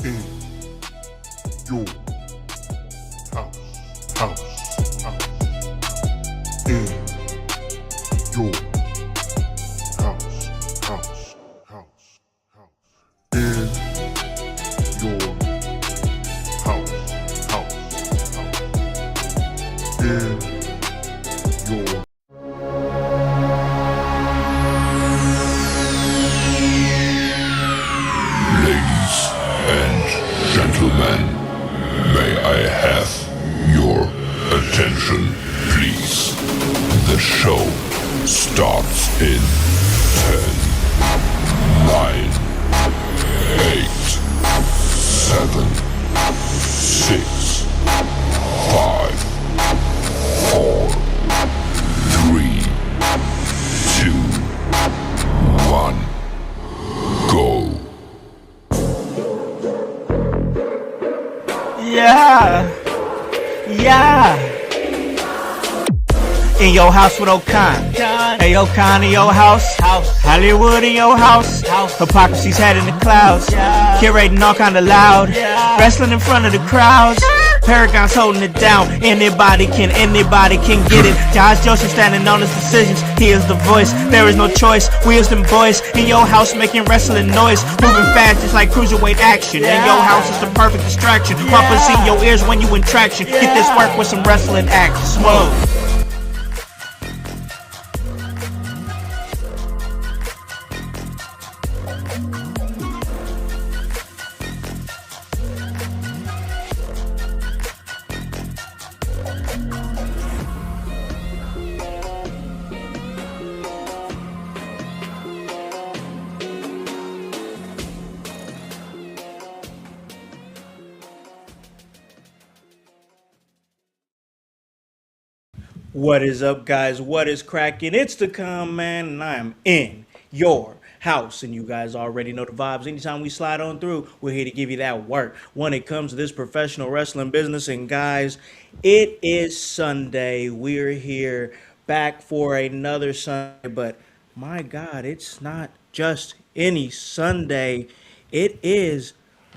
in your house, house, in your house, house, in your house, in your Ladies and gentlemen, may I have your attention, please? The show starts in 10, 9, 8, 7, 6, 5, 4, 3, 2, 1, go. Yeah. In your house with O'Con. Hey, O'Con in your house. Hollywood in your house. Hypocrisy's head in the clouds. Curating all kind of loud. Wrestling in front of the crowds. Paragon's holding it down. Anybody can get it. Josh Joseph standing on his decisions. He is the voice. There is no choice. We as them boys in your house making wrestling noise. Moving fast just like cruiserweight action. In your house is the perfect distraction. Pumpers in your ears when you in traction. Get this work with some wrestling action. Smooth. What is up, guys? What is cracking? It's the Calm Man, and I am in your house. And you guys already know the vibes. Anytime we slide on through, we're here to give you that work when it comes to this professional wrestling business. And guys, it is Sunday. We're here back for another Sunday. But my God, it's not just any Sunday. It is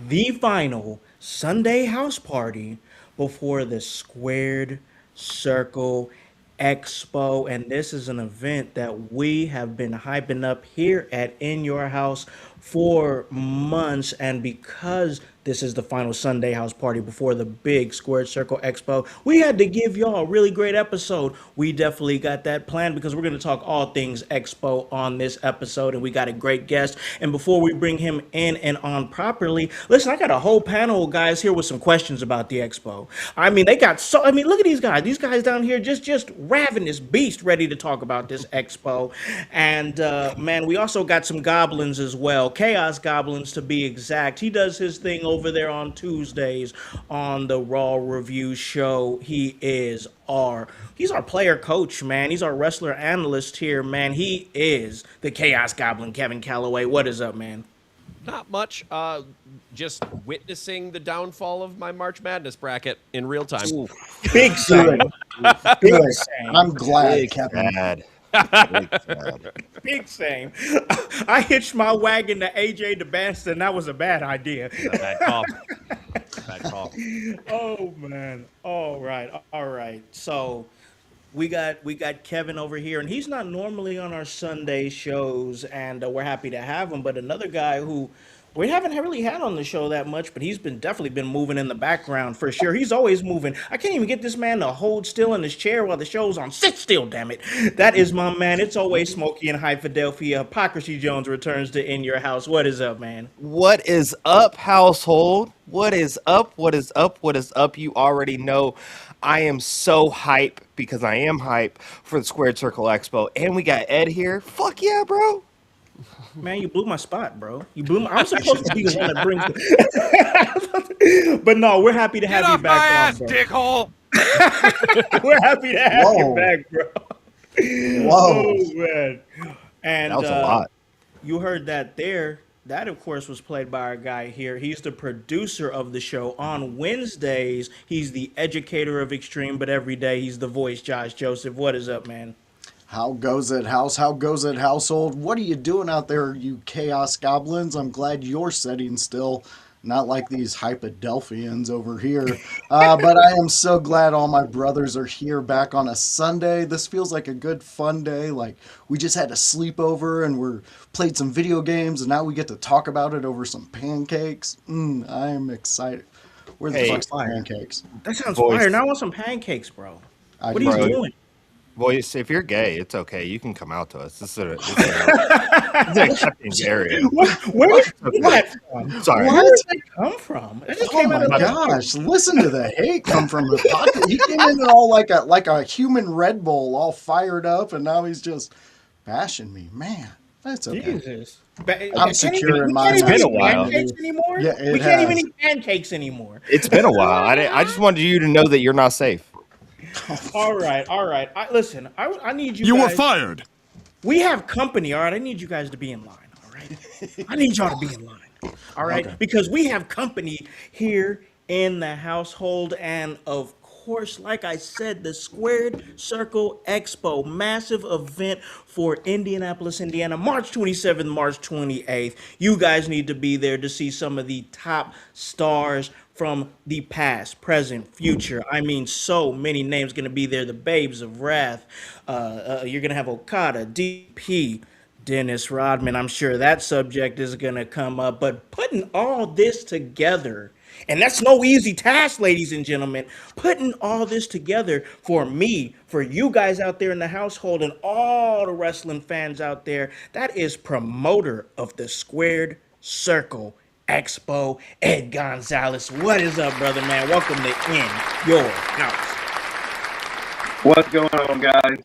the final Sunday house party before the Squared Circle Expo, and this is an event that we have been hyping up here at In Your House for months. And because this is the final Sunday house party before the big Squared Circle Expo, we had to give y'all a really great episode. We definitely got that planned because we're going to talk all things Expo on this episode, and we got a great guest. And before we bring him in and on properly, listen, I got a whole panel of guys here with some questions about the Expo. Look at these guys. These guys down here just ravenous beast ready to talk about this Expo. And man, we also got some goblins as well. Chaos Goblins to be exact. He does his thing over there on Tuesdays on the Raw Review Show. He's our player coach, man. He's our wrestler analyst here, man. He is the Chaos Goblin, Kevin Calloway. What is up, man? Not much. Just witnessing the downfall of my March Madness bracket in real time. Ooh, big same. Big same. I'm glad, Big Kevin. sad. Big same. I hitched my wagon to AJ DeBaston. That was a bad idea. Bad call. Bad call. Oh man. All right. So we got Kevin over here, and he's not normally on our Sunday shows, and we're happy to have him. But another guy who we haven't really had on the show that much, but he's definitely been moving in the background for sure. He's always moving. I can't even get this man to hold still in his chair while the show's on. Sit still, damn it. That is my man. It's always Smokey in High Philadelphia. Hypocrisy Jones returns to In Your House. What is up, man? What is up, household? What is up? What is up? What is up? You already know I am so hype because I am hype for the Squared Circle Expo. And we got Ed here. Fuck yeah, bro. Man, you blew my spot, bro. I'm supposed to be the one that brings But no, we're happy to have you back on, bro. Dickhole. We're happy to have you back, bro. Whoa. Oh, man. And That was a lot. You heard that there. That, of course, was played by our guy here. He's the producer of the show. On Wednesdays, he's the educator of Extreme, but every day he's the voice, Josh Joseph. What is up, man? How goes it, house? How goes it, household? What are you doing out there, you chaos goblins? I'm glad you're sitting still. Not like these Hypadelphians over here. But I am so glad all my brothers are here back on a Sunday. This feels like a good fun day. Like we just had a sleepover and we're played some video games and now we get to talk about it over some pancakes. I am excited. Where the Hey, fuck's the pancakes? That sounds Voice. fire. Now I want some pancakes, bro. I What are you Bro. doing? Voice, if you're gay, it's okay. You can come out to us. This is an accepting area. Where did that from? Sorry. Where did that come from? It just Oh came out my of gosh! Listen to the hate come from the pocket. He came in all like a human Red Bull, all fired up, and now he's just bashing me. Man, that's okay. Jesus. I'm secure in my It's been a eat while. pancakes anymore? Yeah, it we can't even has. eat pancakes anymore. It's been a while. I just wanted you to know that you're not safe. All right. Listen, I need you. You were guys- fired. We have company. All right, I need you guys to be in line. All right, I need y'all to be in line. All right, Okay. because we have company here in the household, and of course, like I said, the Squared Circle Expo, massive event for Indianapolis, Indiana, March 27th, March 28th. You guys need to be there to see some of the top stars from the past, present, future. I mean, so many names going to be there. The Babes of Wrath. You're going to have Okada, DP, Dennis Rodman. I'm sure that subject is going to come up. But putting all this together, and that's no easy task, ladies and gentlemen, putting all this together for me, for you guys out there in the household, and all the wrestling fans out there, that is promoter of the Squared Circle Expo, Ed Gonzales. What is up, brother, man? Welcome to In Your House. What's going on, guys?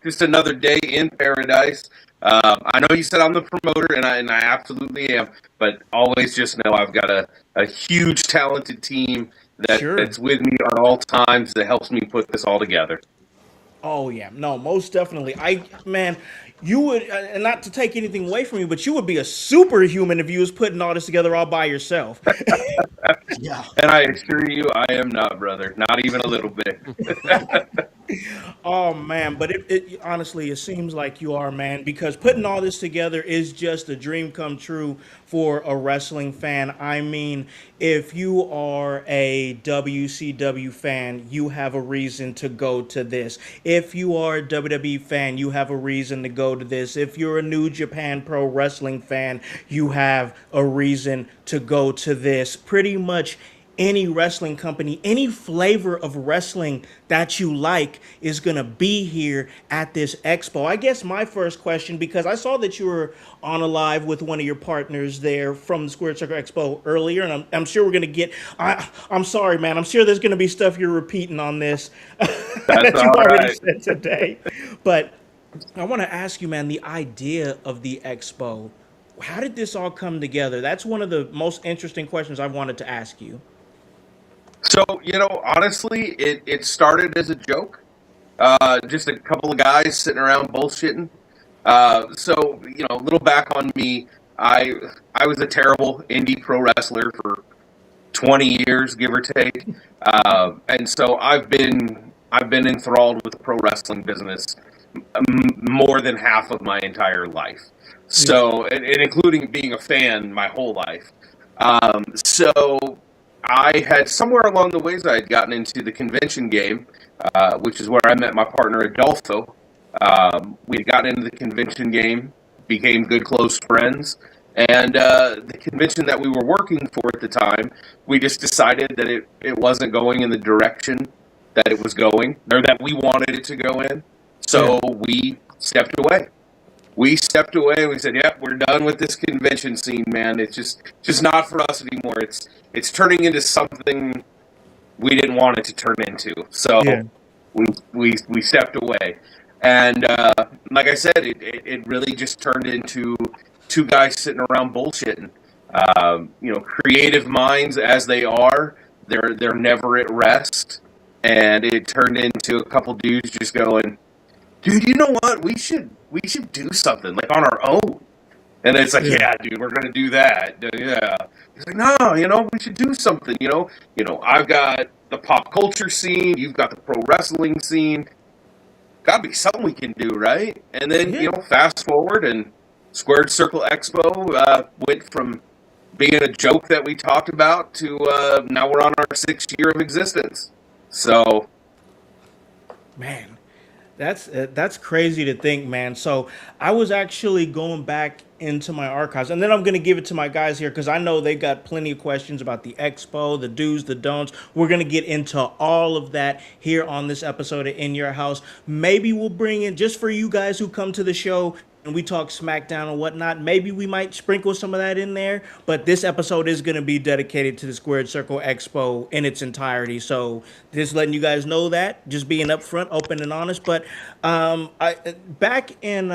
Just another day in paradise. I know you said I'm the promoter, and I absolutely am. But always just know I've got a huge, talented team that's with me at all times that helps me put this all together. Oh yeah, no, most definitely. Man, you would, and not to take anything away from you, but you would be a superhuman if you was putting all this together all by yourself. Yeah. And I assure you, I am not, brother. Not even a little bit. Oh man, but it honestly, it seems like you are, man, because putting all this together is just a dream come true for a wrestling fan. I mean, if you are a WCW fan, you have a reason to go to this. If you are a WWE fan, you have a reason to go to this. If you're a New Japan Pro Wrestling fan, you have a reason to go to this. Pretty much any wrestling company, any flavor of wrestling that you like is going to be here at this expo. I guess my first question, because I saw that you were on a live with one of your partners there from the Squared Circle Expo earlier, and I'm sure we're going to get, I'm sorry, man, I'm sure there's going to be stuff you're repeating on this that you've already said today. But I want to ask you, man, the idea of the expo, how did this all come together? That's one of the most interesting questions I wanted to ask you. So, honestly, it started as a joke. Just a couple of guys sitting around bullshitting. So, a little back on me. I was a terrible indie pro wrestler for 20 years, give or take. And so I've been enthralled with the pro wrestling business more than half of my entire life. So, and including being a fan my whole life. So I had somewhere along the ways I had gotten into the convention game, which is where I met my partner Adolfo. We had gotten into the convention game, became good close friends, and the convention that we were working for at the time, we just decided that it wasn't going in the direction that it was going, or that we wanted it to go in. So we stepped away. We stepped away and we said, "Yep, we're done with this convention scene, man. It's just not for us anymore. It's turning into something we didn't want it to turn into." So we stepped away, and like I said, it really just turned into two guys sitting around bullshitting. Creative minds as they are, they're never at rest, and it turned into a couple dudes just going, "Dude, you know what? We should do something like on our own." And it's like, "Yeah, dude, we're gonna do that." Yeah. He's like, "No, we should do something. I've got the pop culture scene. You've got the pro wrestling scene. Gotta be something we can do, right?" And then fast forward, and Squared Circle Expo went from being a joke that we talked about to now we're on our 6th year of existence. So, Man, that's crazy to think, man. So I was actually going back into my archives, and then I'm gonna give it to my guys here because I know they got plenty of questions about the expo, the do's, the don'ts. We're gonna get into all of that here on this episode of In Your House. Maybe we'll bring in, just for you guys who come to the show and we talk SmackDown and whatnot, maybe we might sprinkle some of that in there. But this episode is going to be dedicated to the Squared Circle Expo in its entirety. So just letting you guys know that, just being upfront, open, and honest. But back in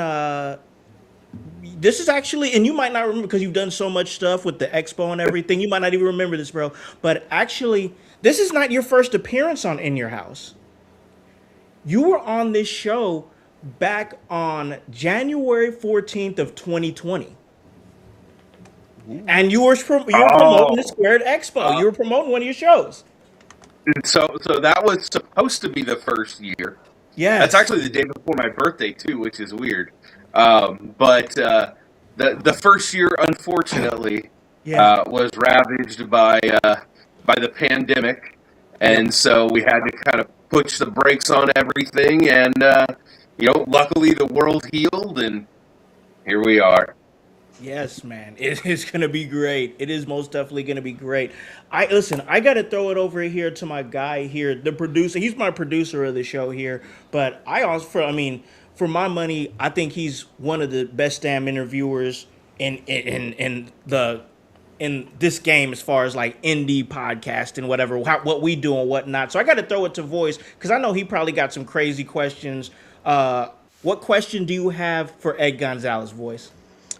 this is actually, and you might not remember because you've done so much stuff with the expo and everything. You might not even remember this, bro. But actually, this is not your first appearance on In Your House. You were on this show back on January 14th of 2020. And you were promoting the Squared Expo. You were promoting one of your shows. so that was supposed to be the first year. Yes. That's actually the day before my birthday too, which is weird. But the first year, unfortunately, was ravaged by the pandemic, and so we had to kind of push the brakes on everything. And luckily the world healed, and here we are. Yes, man. It is going to be great. It is most definitely going to be great. I got to throw it over here to my guy here, the producer. He's my producer of the show here, but for my money, I think he's one of the best damn interviewers in this game as far as like indie podcast and whatever, what we do and whatnot. So I got to throw it to Voice because I know he probably got some crazy questions. What question do you have for Ed Gonzales, Voice?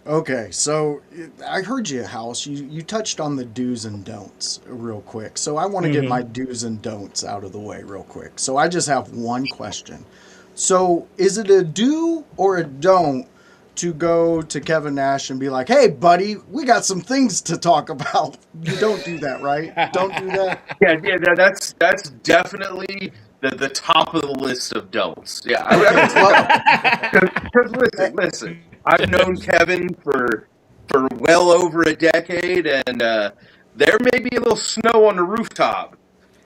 Okay, so I heard you, Howse. You touched on the do's and don'ts real quick. So I want to get my do's and don'ts out of the way real quick. So I just have one question. So is it a do or a don't to go to Kevin Nash and be like, hey, buddy, we got some things to talk about? You don't do that, right? Don't do that? Yeah, that's definitely the top of the list of don'ts. Yeah, because listen. I've known Kevin for well over a decade, and there may be a little snow on the rooftop,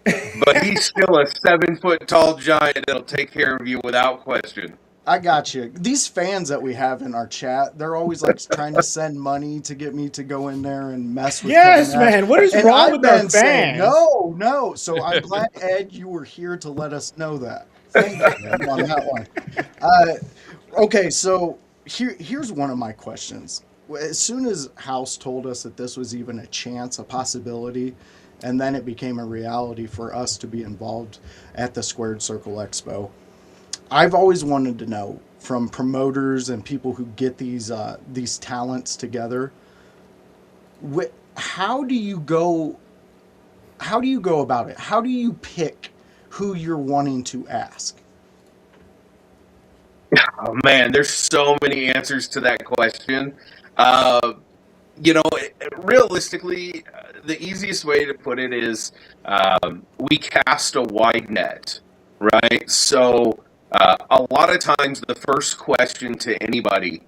but he's still a 7-foot tall giant that'll take care of you without question. I got you. These fans that we have in our chat, they're always like trying to send money to get me to go in there and mess with Yes, Kevin Nash. man. What is And wrong I've with our been saying, fans? no. So I'm glad, Ed, you were here to let us know that. Thank you, man, on that one. Okay, so here's one of my questions. As soon as Howse told us that this was even a chance, a possibility, and then it became a reality for us to be involved at the Squared Circle Expo, I've always wanted to know from promoters and people who get these talents together, how do you go about it? How do you pick who you're wanting to ask? Oh man, there's so many answers to that question. Realistically, the easiest way to put it is we cast a wide net, right? So a lot of times the first question to anybody,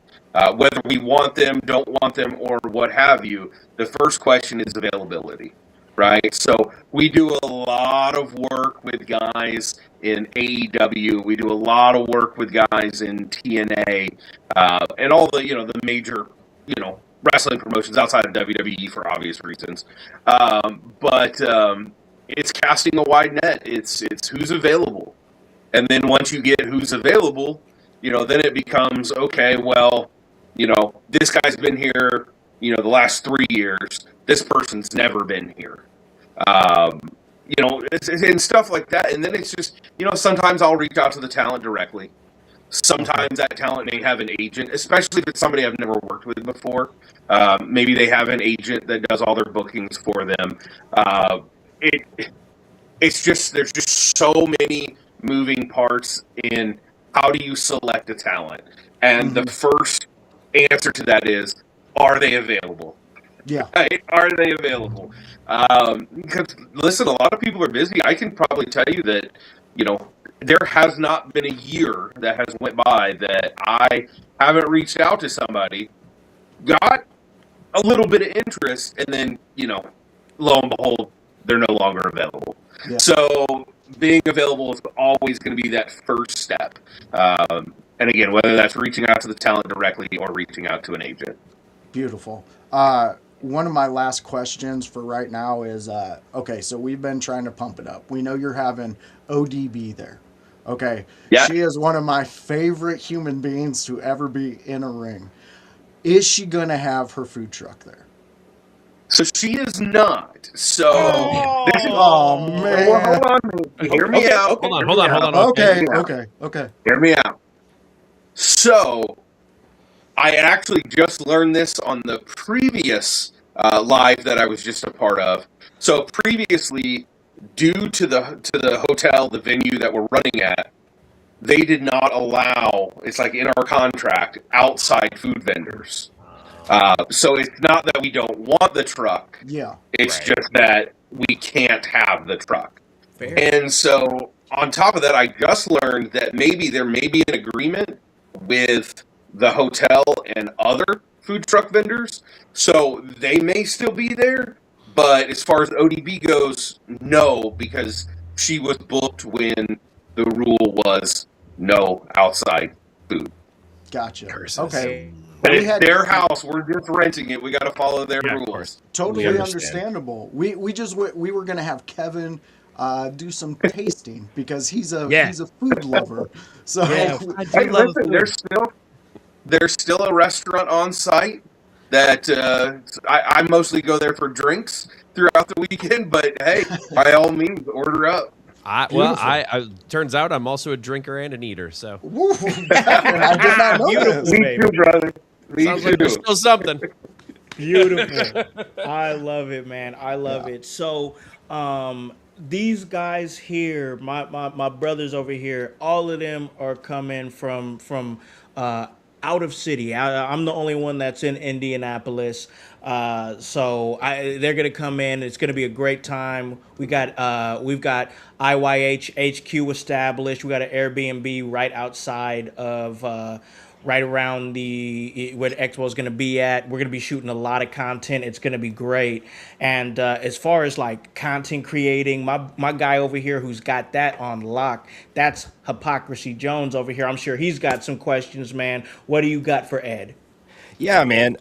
whether we want them, don't want them, or what have you, the first question is availability. Right, so we do a lot of work with guys in AEW. We do a lot of work with guys in TNA and all the major wrestling promotions outside of WWE for obvious reasons. But it's casting a wide net. It's who's available, and then once you get who's available, then it becomes okay. Well, this guy's been here, the last 3 years. This person's never been here. And stuff like that. And then it's just, sometimes I'll reach out to the talent directly. Sometimes that talent may have an agent, especially if it's somebody I've never worked with before. Maybe they have an agent that does all their bookings for them. There's just so many moving parts in how do you select a talent. And the first answer to that is, are they available? Yeah. Right? Are they available? Because, listen, a lot of people are busy. I can probably tell you that, there has not been a year that has went by that I haven't reached out to somebody, got a little bit of interest, and then, lo and behold, they're no longer available. Yeah. So being available is always going to be that first step. And again, whether that's reaching out to the talent directly or reaching out to an agent. Beautiful. One of my last questions for right now is, okay, so we've been trying to pump it up. We know you're having ODB there. Okay. Yeah. She is one of my favorite human beings to ever be in a ring. Is she going to have her food truck there? So she is not. So this is, Oh, man. well, hold on. Hear me Okay, out. hold on. Okay. Hear me out. So I actually just learned this on the previous live that I was just a part of. So previously, due to the hotel, the venue that we're running at, they did not allow. It's like in our contract, outside food vendors. So it's not that we don't want the truck. Yeah. It's Right. just that we can't have the truck. Fair. And so on top of that, I just learned that maybe there may be an agreement with the hotel and other food truck vendors. So they may still be there. But as far as ODB goes, no, because she was booked when the rule was no outside food. Gotcha. Curses. Okay. But We it's had- their house. We're just renting it. We got to follow their Yeah, of rules. course. Totally We understand. understandable. We were going to have Kevin do some tasting because he's a food lover. So Yeah, I do Hey, love listen, food. there's still a restaurant on site that I mostly go there for drinks throughout the weekend. But hey, by all means, order up. I turns out I'm also a drinker and an eater, so Woo, Kevin, I did not know Beautiful. this. Me too, brother. Me sounds like there's still something. Beautiful. I love it, man. I love it. So, these guys here, my brothers over here, all of them are coming from out of city. I'm the only one that's in Indianapolis. So they're gonna come in. It's gonna be a great time. We've got IYH HQ established. We got an Airbnb right outside of right around where the expo is going to be at. We're going to be shooting a lot of content. It's going to be great. And as far as like content creating, my guy over here who's got that on lock, that's Hypocrisy Jones over here. I'm sure he's got some questions, man. What do you got for Ed? Yeah, man.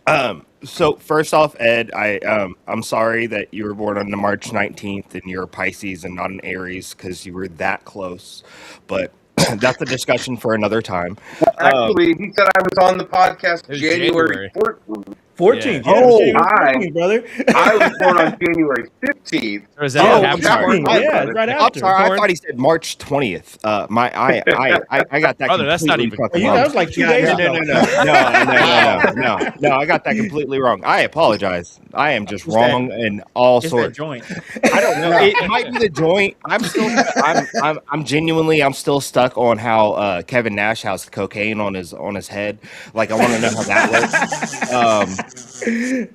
So first off, Ed, I'm sorry that you were born on the March 19th and you're a Pisces and not an Aries because you were that close. But that's a discussion for another time. Actually, he said I was on the podcast It was January January. 14th. 14th. Yeah. Yeah, Oh, January hi. 14th, brother. I was born on January 15th. Or is that Oh, half I'm sorry. Capricorn? Yeah, it's right I'm after. sorry, I Corn. thought he said March 20th. I got that Brother, that's not completely even fucking Yeah, wrong. that was like 2 days No, ago. no, I got that completely wrong. I apologize. I am just What's that? wrong in all It's that sorts. joint. I don't know. It might be the joint. I'm genuinely, I'm still stuck on how Kevin Nash has cocaine on his head. Like, I want to know how that works.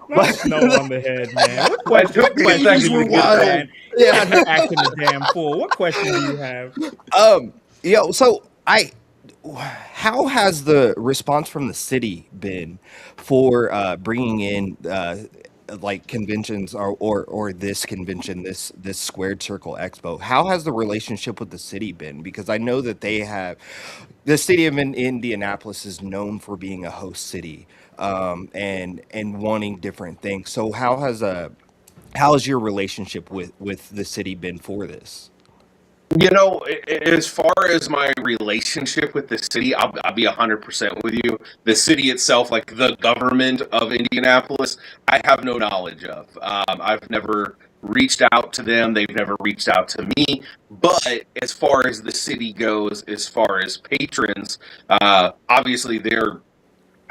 Not snow on the head, man. What took me a questions second do you to got, get man? You're out here acting a damn fool. What question do you have? So how has the response from the city been for bringing in like conventions or this convention, this Squared Circle Expo? How has the relationship with the city been? Because I know that the city of Indianapolis is known for being a host city, and wanting different things. So how has your relationship with the city been for this? As far as my relationship with the city, I'll be 100% with you. The city itself, like the government of Indianapolis, I have no knowledge of. I've never reached out to them. They've never reached out to me. But as far as the city goes, as far as patrons, obviously they're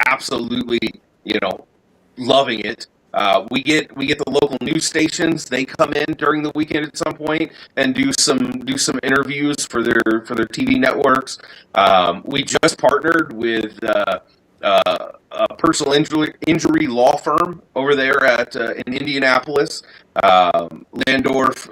absolutely, loving it. We get the local news stations. They come in during the weekend at some point and do some interviews for their TV networks. We just partnered with a personal injury law firm over there in Indianapolis, Landorf,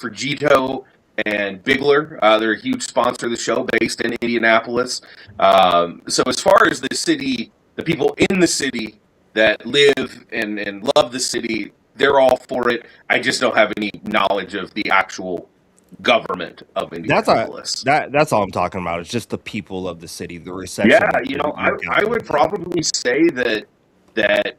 Frigito, and Bigler. They're a huge sponsor of the show, based in Indianapolis. So as far as the city, the people in the city, that live and love the city. They're all for it. I just don't have any knowledge of the actual government of That's a Indianapolis. that's all I'm talking about. It's just the people of the city, the Yeah, reception that I you've gotten. would probably say that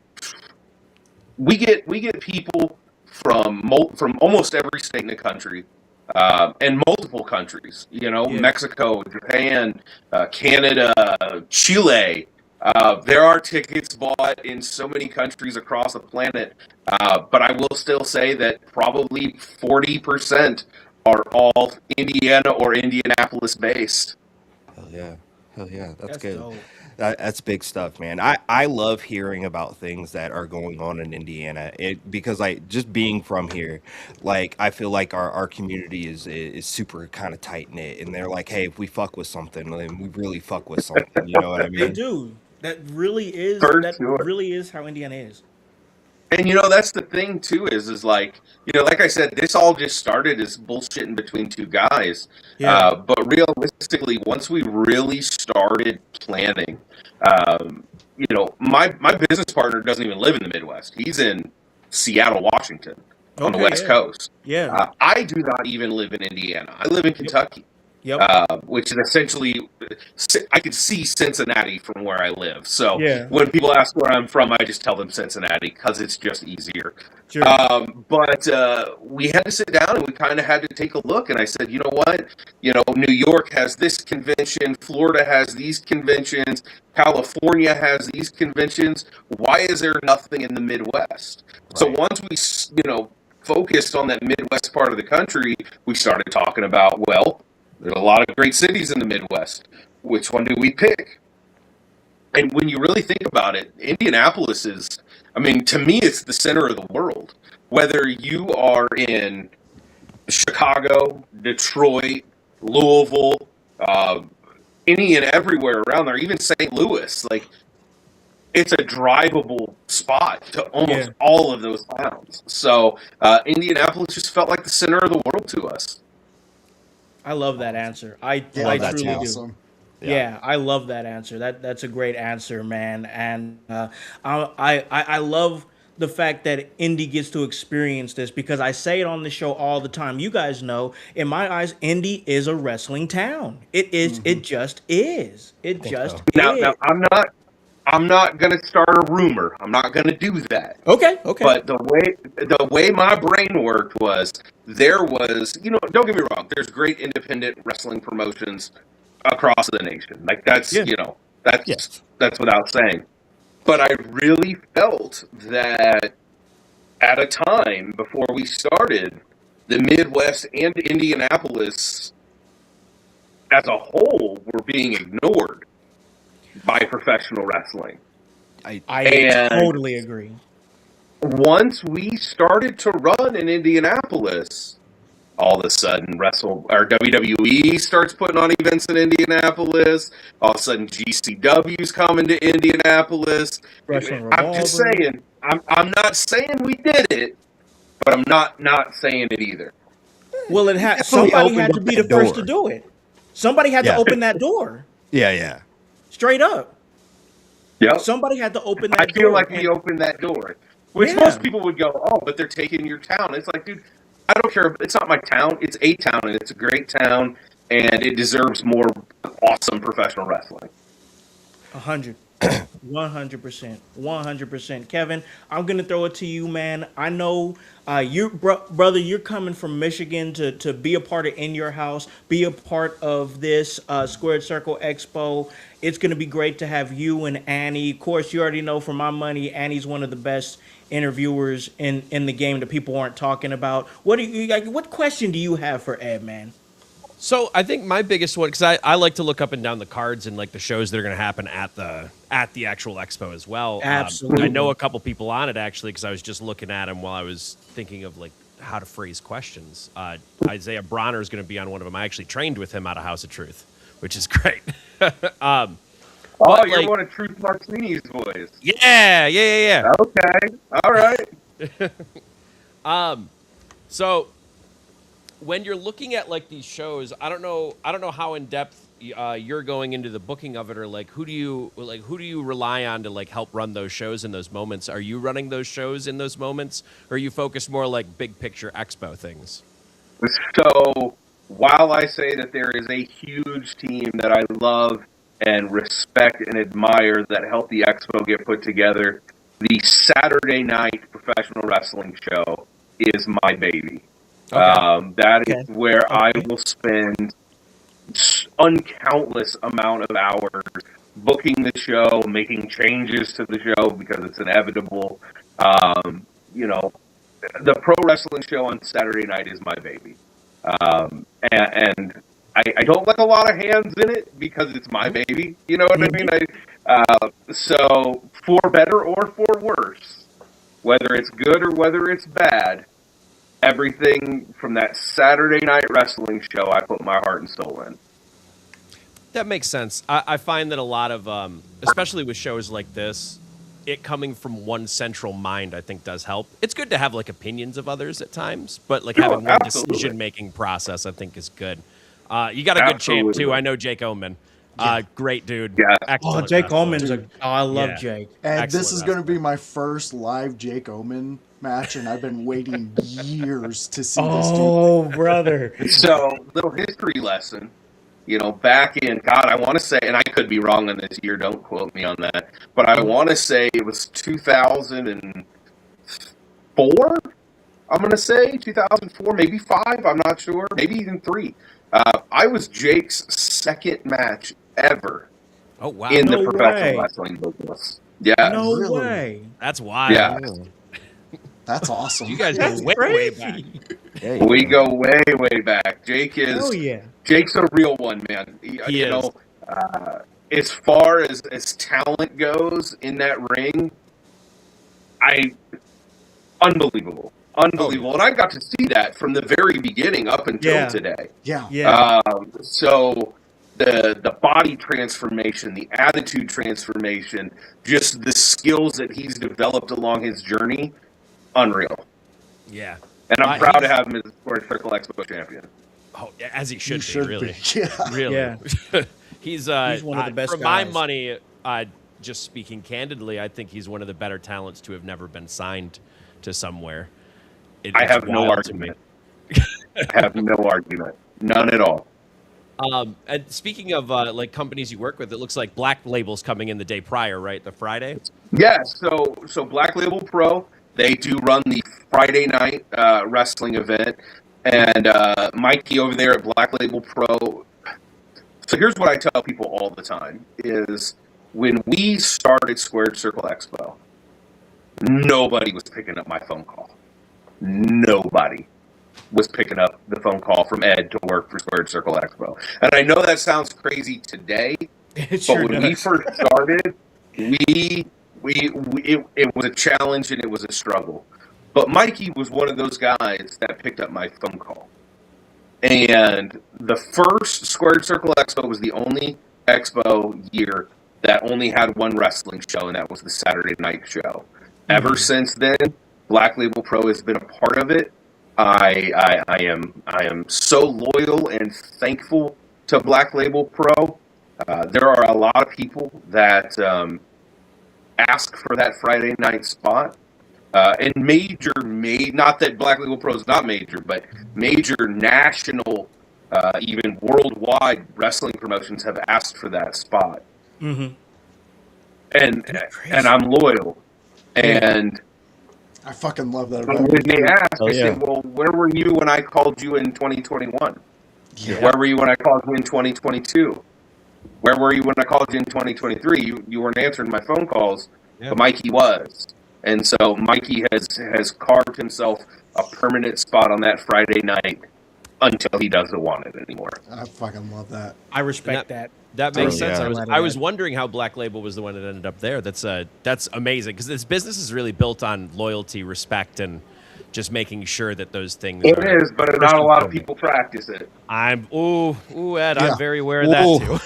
we get people from almost every state in the country, and multiple countries. Yeah. Mexico, Japan, Canada, Chile. There are tickets bought in so many countries across the planet, but I will still say that probably 40% are all Indiana or Indianapolis based. Hell yeah, that's That's good. dope. That's big stuff, man. I love hearing about things that are going on in Indiana. Because like just being from here, like I feel like our community is super kind of tight knit, and they're like, hey, if we fuck with something, then we really fuck with something. You know what I They mean? do. For That sure. really is how Indiana is. And that's the thing too is like like I said, this all just started as bullshitting between two guys. Yeah. But realistically, once we really started planning, my business partner doesn't even live in the Midwest. He's in Seattle, Washington, on the Okay. West Yeah. Coast. Yeah. I do not even live in Indiana. I live in Kentucky. Yep. Which is essentially, I could see Cincinnati from where I live. So Yeah. when people ask where I'm from, I just tell them Cincinnati because it's just easier. Sure. But we had to sit down and we kind of had to take a look. And I said, you know what? New York has this convention. Florida has these conventions. California has these conventions. Why is there nothing in the Midwest? So Right. once we, focused on that Midwest part of the country, we started talking about, well, there's a lot of great cities in the Midwest. Which one do we pick? And when you really think about it, Indianapolis is, I mean, to me, it's the center of the world. Whether you are in Chicago, Detroit, Louisville, any and everywhere around there, even St. Louis, like, it's a drivable spot to almost all of those towns. So Indianapolis just felt like the center of the world to us. I love that answer. I love that truly too. do. Awesome. Yeah, I love that answer. That's a great answer, man. And I love the fact that Indy gets to experience this because I say it on the show all the time. You guys know, in my eyes, Indy is a wrestling town. It is. It just is. It just Now, is. I'm not going to start a rumor. I'm not going to do that. Okay. Okay. But the way my brain worked was there was, don't get me wrong, there's great independent wrestling promotions across the nation. Like that's, Yeah. that's without saying. But I really felt that at a time before we started, the Midwest and Indianapolis as a whole were being ignored by professional wrestling. I And totally agree. once we started to run in Indianapolis, all of a sudden WWE starts putting on events in Indianapolis. All of a sudden GCW's coming to Indianapolis. Wrestling I'm just Revolver. saying, I'm not saying we did it, but I'm not saying it either. Well, Definitely somebody had opened to up be that the first to door. do it. Somebody had to Yeah. open that door. Yeah. Straight up. Yep. Somebody had to open that I door. feel like And- we opened that door. Which Yeah. most people would go, oh, but they're taking your town. It's like, dude, I don't care. It's not my town. It's a town, and it's a great town, and it deserves more awesome professional wrestling. 100. 100%. 100%. Kevin, I'm going to throw it to you, man. I know brother, you're coming from Michigan to be a part of In Your House, be a part of this Squared Circle Expo. It's going to be great to have you and Annie. Of course, you already know, for my money, Annie's one of the best interviewers in the game that people aren't talking about. What question do you have for Ed, man? So I think my biggest one, because I like to look up and down the cards and like the shows that are going to happen at the actual expo as well. Absolutely. I know a couple people on it actually because I was just looking at them while I was thinking of like how to phrase questions. Isaiah Bronner is going to be on one of them. I actually trained with him out of House of Truth, which is great. Oh, But, you're like- one of Truth Martini's boys. Yeah. Okay. All right. So when you're looking at like these shows, I don't know how in depth you're going into the booking of it, or like who do you rely on to like help run those shows in those moments? Are you running those shows in those moments, or are you focused more like big picture expo things? So while I say that there is a huge team that I love and respect and admire that helped the expo get put together, the Saturday night professional wrestling show is my baby. Okay. That is where I will spend uncountless amount of hours booking the show, making changes to the show because it's inevitable. You know, the pro wrestling show on Saturday night is my baby. And I don't like a lot of hands in it because it's my baby. You know what I mean? So for better or for worse, whether it's good or whether it's bad, everything from that Saturday night wrestling show, I put my heart and soul in. That makes sense. I find that a lot of, especially with shows like this, it coming from one central mind, I think, does help. It's good to have like opinions of others at times, but like having one decision-making process, I think, is good. You got a good champ too. I know Jake Oman. Great dude. Yeah. Excellent Jake wrestler. Oman's I love Yeah. Jake. And Excellent this is going to wrestler. be my first live Jake Oman match, and I've been waiting years to see this dude. Oh, brother. So, little history lesson. You know, back in, God, I want to say, and I could be wrong on this year, don't quote me on that, but I want to say it was 2004, I'm going to say, 2004, maybe 5, I'm not sure, maybe even 3. I was Jake's second match ever Oh wow, in the No professional way. wrestling business. Yeah. No Really? way. that's wild. Yeah. That's awesome. You guys That's go way crazy. back. There you We go. go way, way back. Oh, yeah. Jake's a real one, man. He You is. know, as far as talent goes in that ring, unbelievable. Unbelievable. And I got to see that from the very beginning up until Yeah. today. Yeah. Yeah. So the body transformation, the attitude transformation, just the skills that he's developed along his journey, unreal. Yeah. And I'm proud to have him as the Squared Circle Expo champion. Oh, as he should, Should really. be. Yeah. Really. Yeah. He's one of the best for my guys. money, just speaking candidly, I think he's one of the better talents to have never been signed to somewhere. I It's have no wild to me. argument. I have no argument. None at all. And speaking of like companies you work with, it looks like Black Label's coming in the day prior, right? The Friday. Yeah, so Black Label Pro, they do run the Friday night wrestling event, and Mikey over there at Black Label Pro. So here's what I tell people all the time: is when we started Squared Circle Expo, nobody was picking up my phone call. Nobody was picking up the phone call from Ed to work for Squared Circle Expo. And I know that sounds crazy today, It but sure when we does. first started, it was a challenge and it was a struggle. But Mikey was one of those guys that picked up my phone call. And the first Squared Circle Expo was the only expo year that only had one wrestling show, and that was the Saturday night show. Ever since then, Black Label Pro has been a part of it. I am so loyal and thankful to Black Label Pro. There are a lot of people that ask for that Friday night spot. And not that Black Label Pro is not major, but major national, even worldwide wrestling promotions have asked for that spot. Mm-hmm. And I'm loyal. And I fucking love that. when they ask, Oh, I yeah. say, well, where were you when I called you in 2021? Yeah. Where were you when I called you in 2022? Where were you when I called you in 2023? You weren't answering my phone calls, Yeah. but Mikey was. And so Mikey has carved himself a permanent spot on that Friday night until he doesn't want it anymore. I fucking love that. I respect that. That makes Oh, sense. yeah. I was wondering how Black Label was the one that ended up there. That's amazing because this business is really built on loyalty, respect, and just making sure that those things. It are is, but not a lot of people practice it. I'm Ed. Yeah. I'm very aware of that Ooh. too.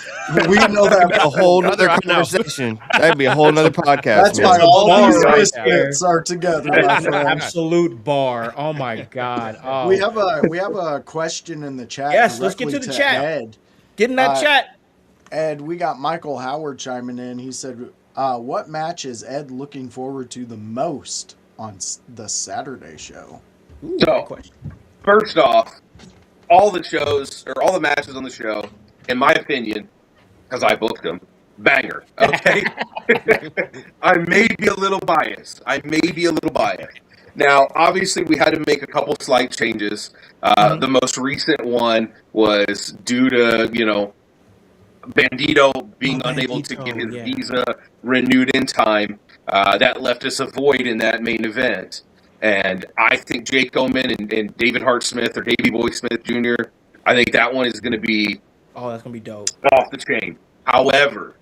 We know that. A whole nother I know. conversation. That'd be a whole nother podcast. That's man. why all bar these right biscuits are together, my friend. Absolute bar. Oh my God. Oh. We have a question in the chat. Yes, let's get directly to the chat. Ed. Get in that Uh, chat. Ed, we got Michael Howard chiming in. He said, what match is Ed looking forward to the most on the Saturday show? Ooh, So- great question. First off, all the shows or all the matches on the show, in my opinion, because I booked them, banger. Okay, I may be a little biased. Now, obviously, we had to make a couple slight changes. The most recent one was due to Bandito being unable to get his Bandito, yeah. visa renewed in time. That left us a void in that main event. And I think Jake Oman and David Hart Smith or Davey Boy Smith Jr., I think that one is going to be Oh, that's gonna be dope. off the chain. However,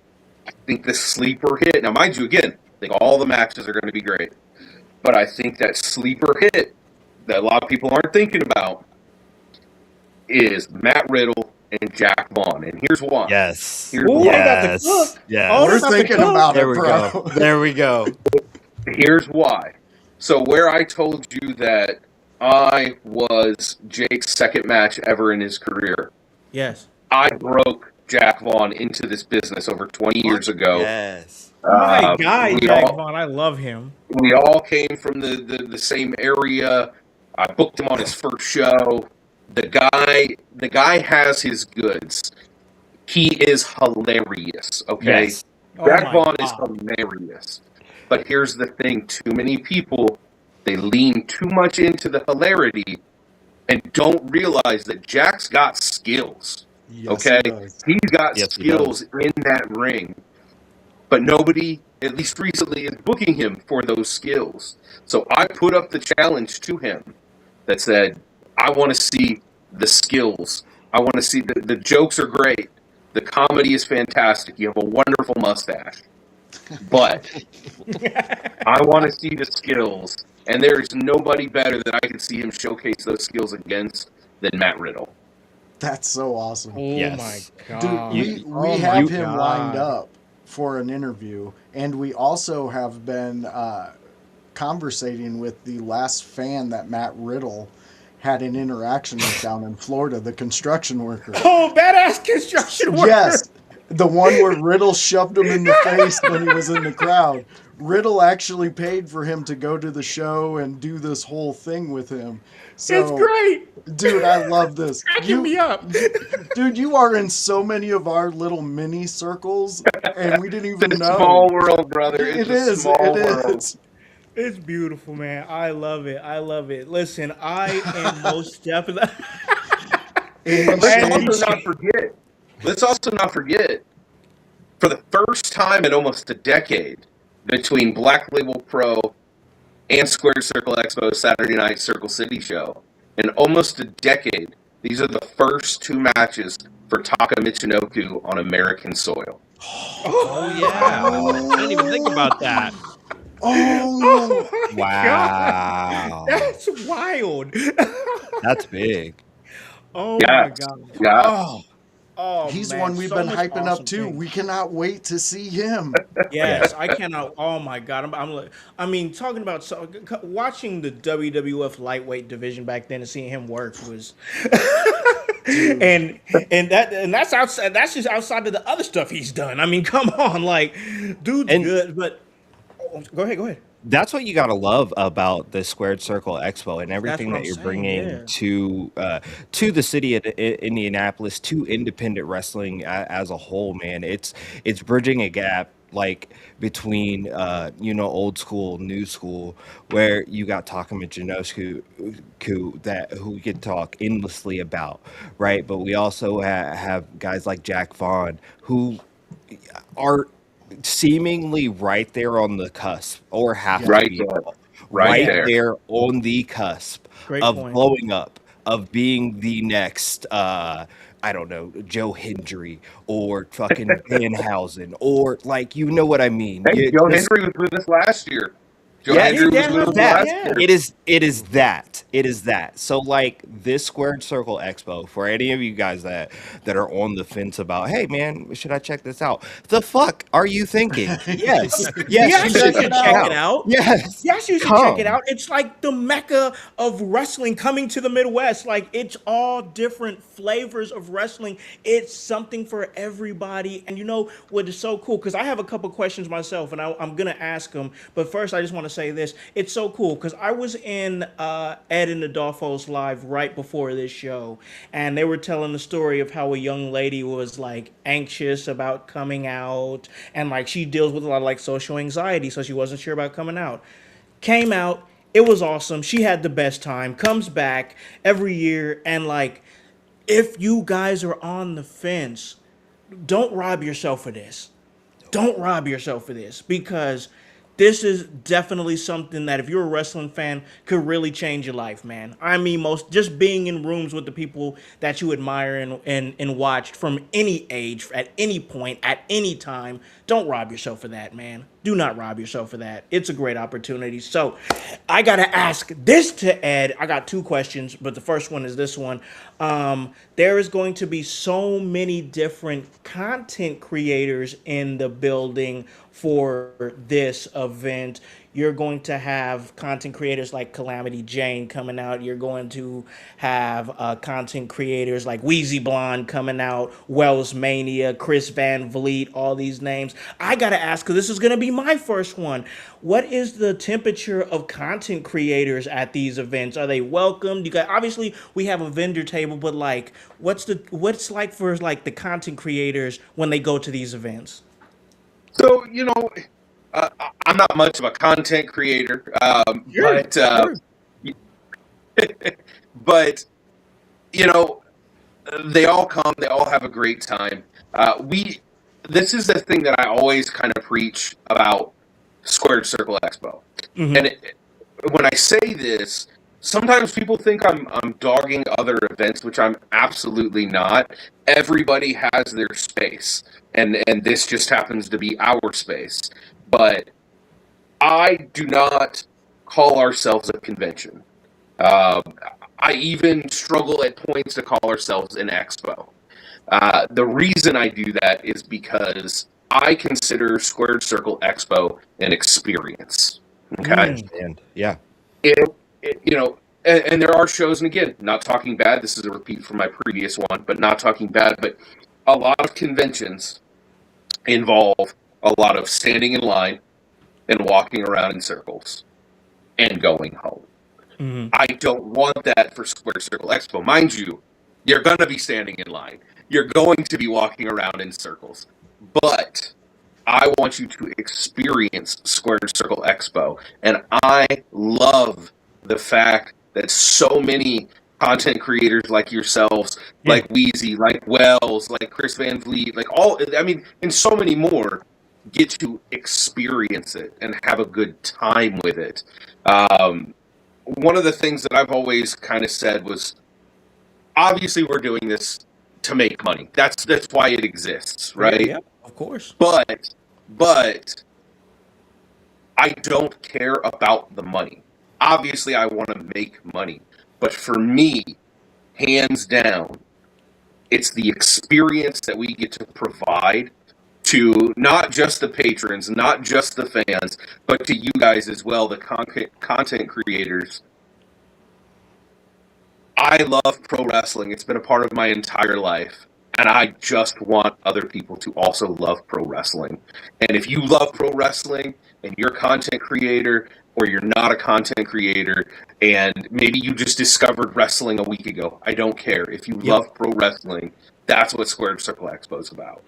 I think the sleeper hit, now mind you, again, I think all the matches are going to be great. But I think that sleeper hit that a lot of people aren't thinking about is Matt Riddle and Jack Vaughn. And here's why. Yes. Here's Ooh, why. they got the Yes. cook. Yes. Oh, We're they got the thinking cook. about There it, we bro. go. There we go. Here's why. So where I told you that I was Jake's second match ever in his career, Yes. I broke Jack Vaughn into this business over 20 years ago. Yes. My guy, we Jack all- Vaughn. I love him. We all came from the same area. I booked him on his first show. The guy has his goods. He is hilarious. Okay, Yes. Oh Jack my Vaughn is God. hilarious. But here's the thing: too many people they lean too much into the hilarity and don't realize that Jack's got skills. Yes, Okay, he does. he's got Yes, he skills in that ring. But nobody, at least recently, is booking him for those skills. So I put up the challenge to him that said, I want to see the skills. I want to see the jokes are great. The comedy is fantastic. You have a wonderful mustache. But I want to see the skills. And there is nobody better that I could see him showcase those skills against than Matt Riddle. That's so awesome. Oh Yes. my Dude, God. we Oh have my him God. lined up for an interview, and we also have been conversating with the last fan that Matt Riddle had an interaction with down in Florida, the construction worker. Oh, badass construction worker. Yes, the one where Riddle shoved him in the face when he was in the crowd. Riddle actually paid for him to go to the show and do this whole thing with him. So, It's great. dude, I love this. Cracking me up. Dude, you are in so many of our little mini circles, and we didn't even It's a know. small world, brother. It's It a is. small It world. is. It's beautiful, man. I love it. I love it. Listen, I am most definitely. And Let's also not forget, for the first time in almost a decade, between Black Label Pro and Squared Circle Expo Saturday Night Circle City show, in almost a decade, these are the first two matches for Taka Michinoku on American soil. Oh yeah, I didn't even think about that. oh, my Wow. God. That's wild. That's big. Oh Yeah. my God. Yeah. Oh, he's man, one we've so been much hyping awesome up too. things. We cannot wait to see him. Yes, I cannot. Oh my God, I mean, talking about watching the WWF lightweight division back then and seeing him work was, and that's outside. That's just outside of the other stuff he's done. I mean, come on, like, dude's And- good. But go ahead. That's what you gotta love about the Squared Circle Expo and everything what that I'm you're saying, bringing yeah. to the city of Indianapolis, to independent wrestling as a whole. Man, it's bridging a gap like between old school, new school, where you got Taka Michinoku who we could talk endlessly about, right? But we also have guys like Jack Vaughn who are seemingly right there on the cusp, or have Right to be there. Right there. on the cusp Great of point. blowing up, of being the next I don't know, Joe Hendry or fucking Danhausen, or like, you know what I mean. Hey, You Joe just- Hendry was with us last year. Joe Yeah, Hendry yeah, was with us that- last yeah. year. it is that. It is that. So like this Squared Circle Expo, for any of you guys that are on the fence about, hey man, should I check this out? The fuck are you thinking? Yes. Yes, you Yes, you should check should it check it check out. it out. out. Yes. Yes, you should check it Come. out. It's like the mecca of wrestling coming to the Midwest. Like, it's all different flavors of wrestling. It's something for everybody. And you know what is so cool? Because I have a couple questions myself, and I'm going to ask them. But first, I just want to say this. It's so cool because I was in Ed and Adolfo's live right before this show, and they were telling the story of how a young lady was like anxious about coming out, and like she deals with a lot of like social anxiety, so she wasn't sure about coming out. Came out, it was awesome. She had the best time. Comes back every year, and like, if you guys are on the fence, don't rob yourself of this. Don't rob yourself of this, because this is definitely something that if you're a wrestling fan could really change your life, man. I mean, most just being in rooms with the people that you admire and watched from any age, at any point, at any time. Don't rob yourself of that, man. Do not rob yourself of that. It's a great opportunity. So I got to ask this to Ed. I got two questions, but the first one is this one. There is going to be so many different content creators in the building for this event. You're going to have content creators like Calamity Jane coming out. You're going to have content creators like Wheezy Blonde coming out, Wells Mania, Chris Van Vliet, all these names. I got to ask, because this is going to be my first one. What is the temperature of content creators at these events? Are they welcomed? You got, obviously we have a vendor table, but like, what's like for like the content creators when they go to these events? So, I'm not much of a content creator, Sure, sure. but you know, they all come. They all have a great time. We This is the thing that I always kind of preach about Squared Circle Expo, and when I say this, sometimes people think I'm dogging other events, which I'm absolutely not. Everybody has their space, and this just happens to be our space. But I do not call ourselves a convention. Um, I even struggle at points to call ourselves an expo. The reason I do that is because I consider Squared Circle Expo an experience. Okay, Understand. Yeah. it, and there are shows, and again, not talking bad. This is a repeat from my previous one, but not talking bad. But a lot of conventions involve a lot of standing in line and walking around in circles and going home. I don't want that for Square Circle Expo. Mind you, you're going to be standing in line. You're going to be walking around in circles. But I want you to experience Square Circle Expo. And I love the fact that so many content creators like yourselves, like Wheezy, like Wells, like Chris Van Vliet, and so many more get to experience it and have a good time with it. One of the things that I've always kind of said was, obviously we're doing this to make money. That's why it exists, right? Yeah, of course. But I don't care about the money. Obviously I want to make money, but for me, hands down, it's the experience that we get to provide to not just the patrons, not just the fans, but to you guys as well, the content creators. I love pro wrestling. It's been a part of my entire life. And I just want other people to also love pro wrestling. And if you love pro wrestling and you're a content creator, or you're not a content creator, and maybe you just discovered wrestling a week ago, I don't care. If you love pro wrestling, that's what Squared Circle Expo is about.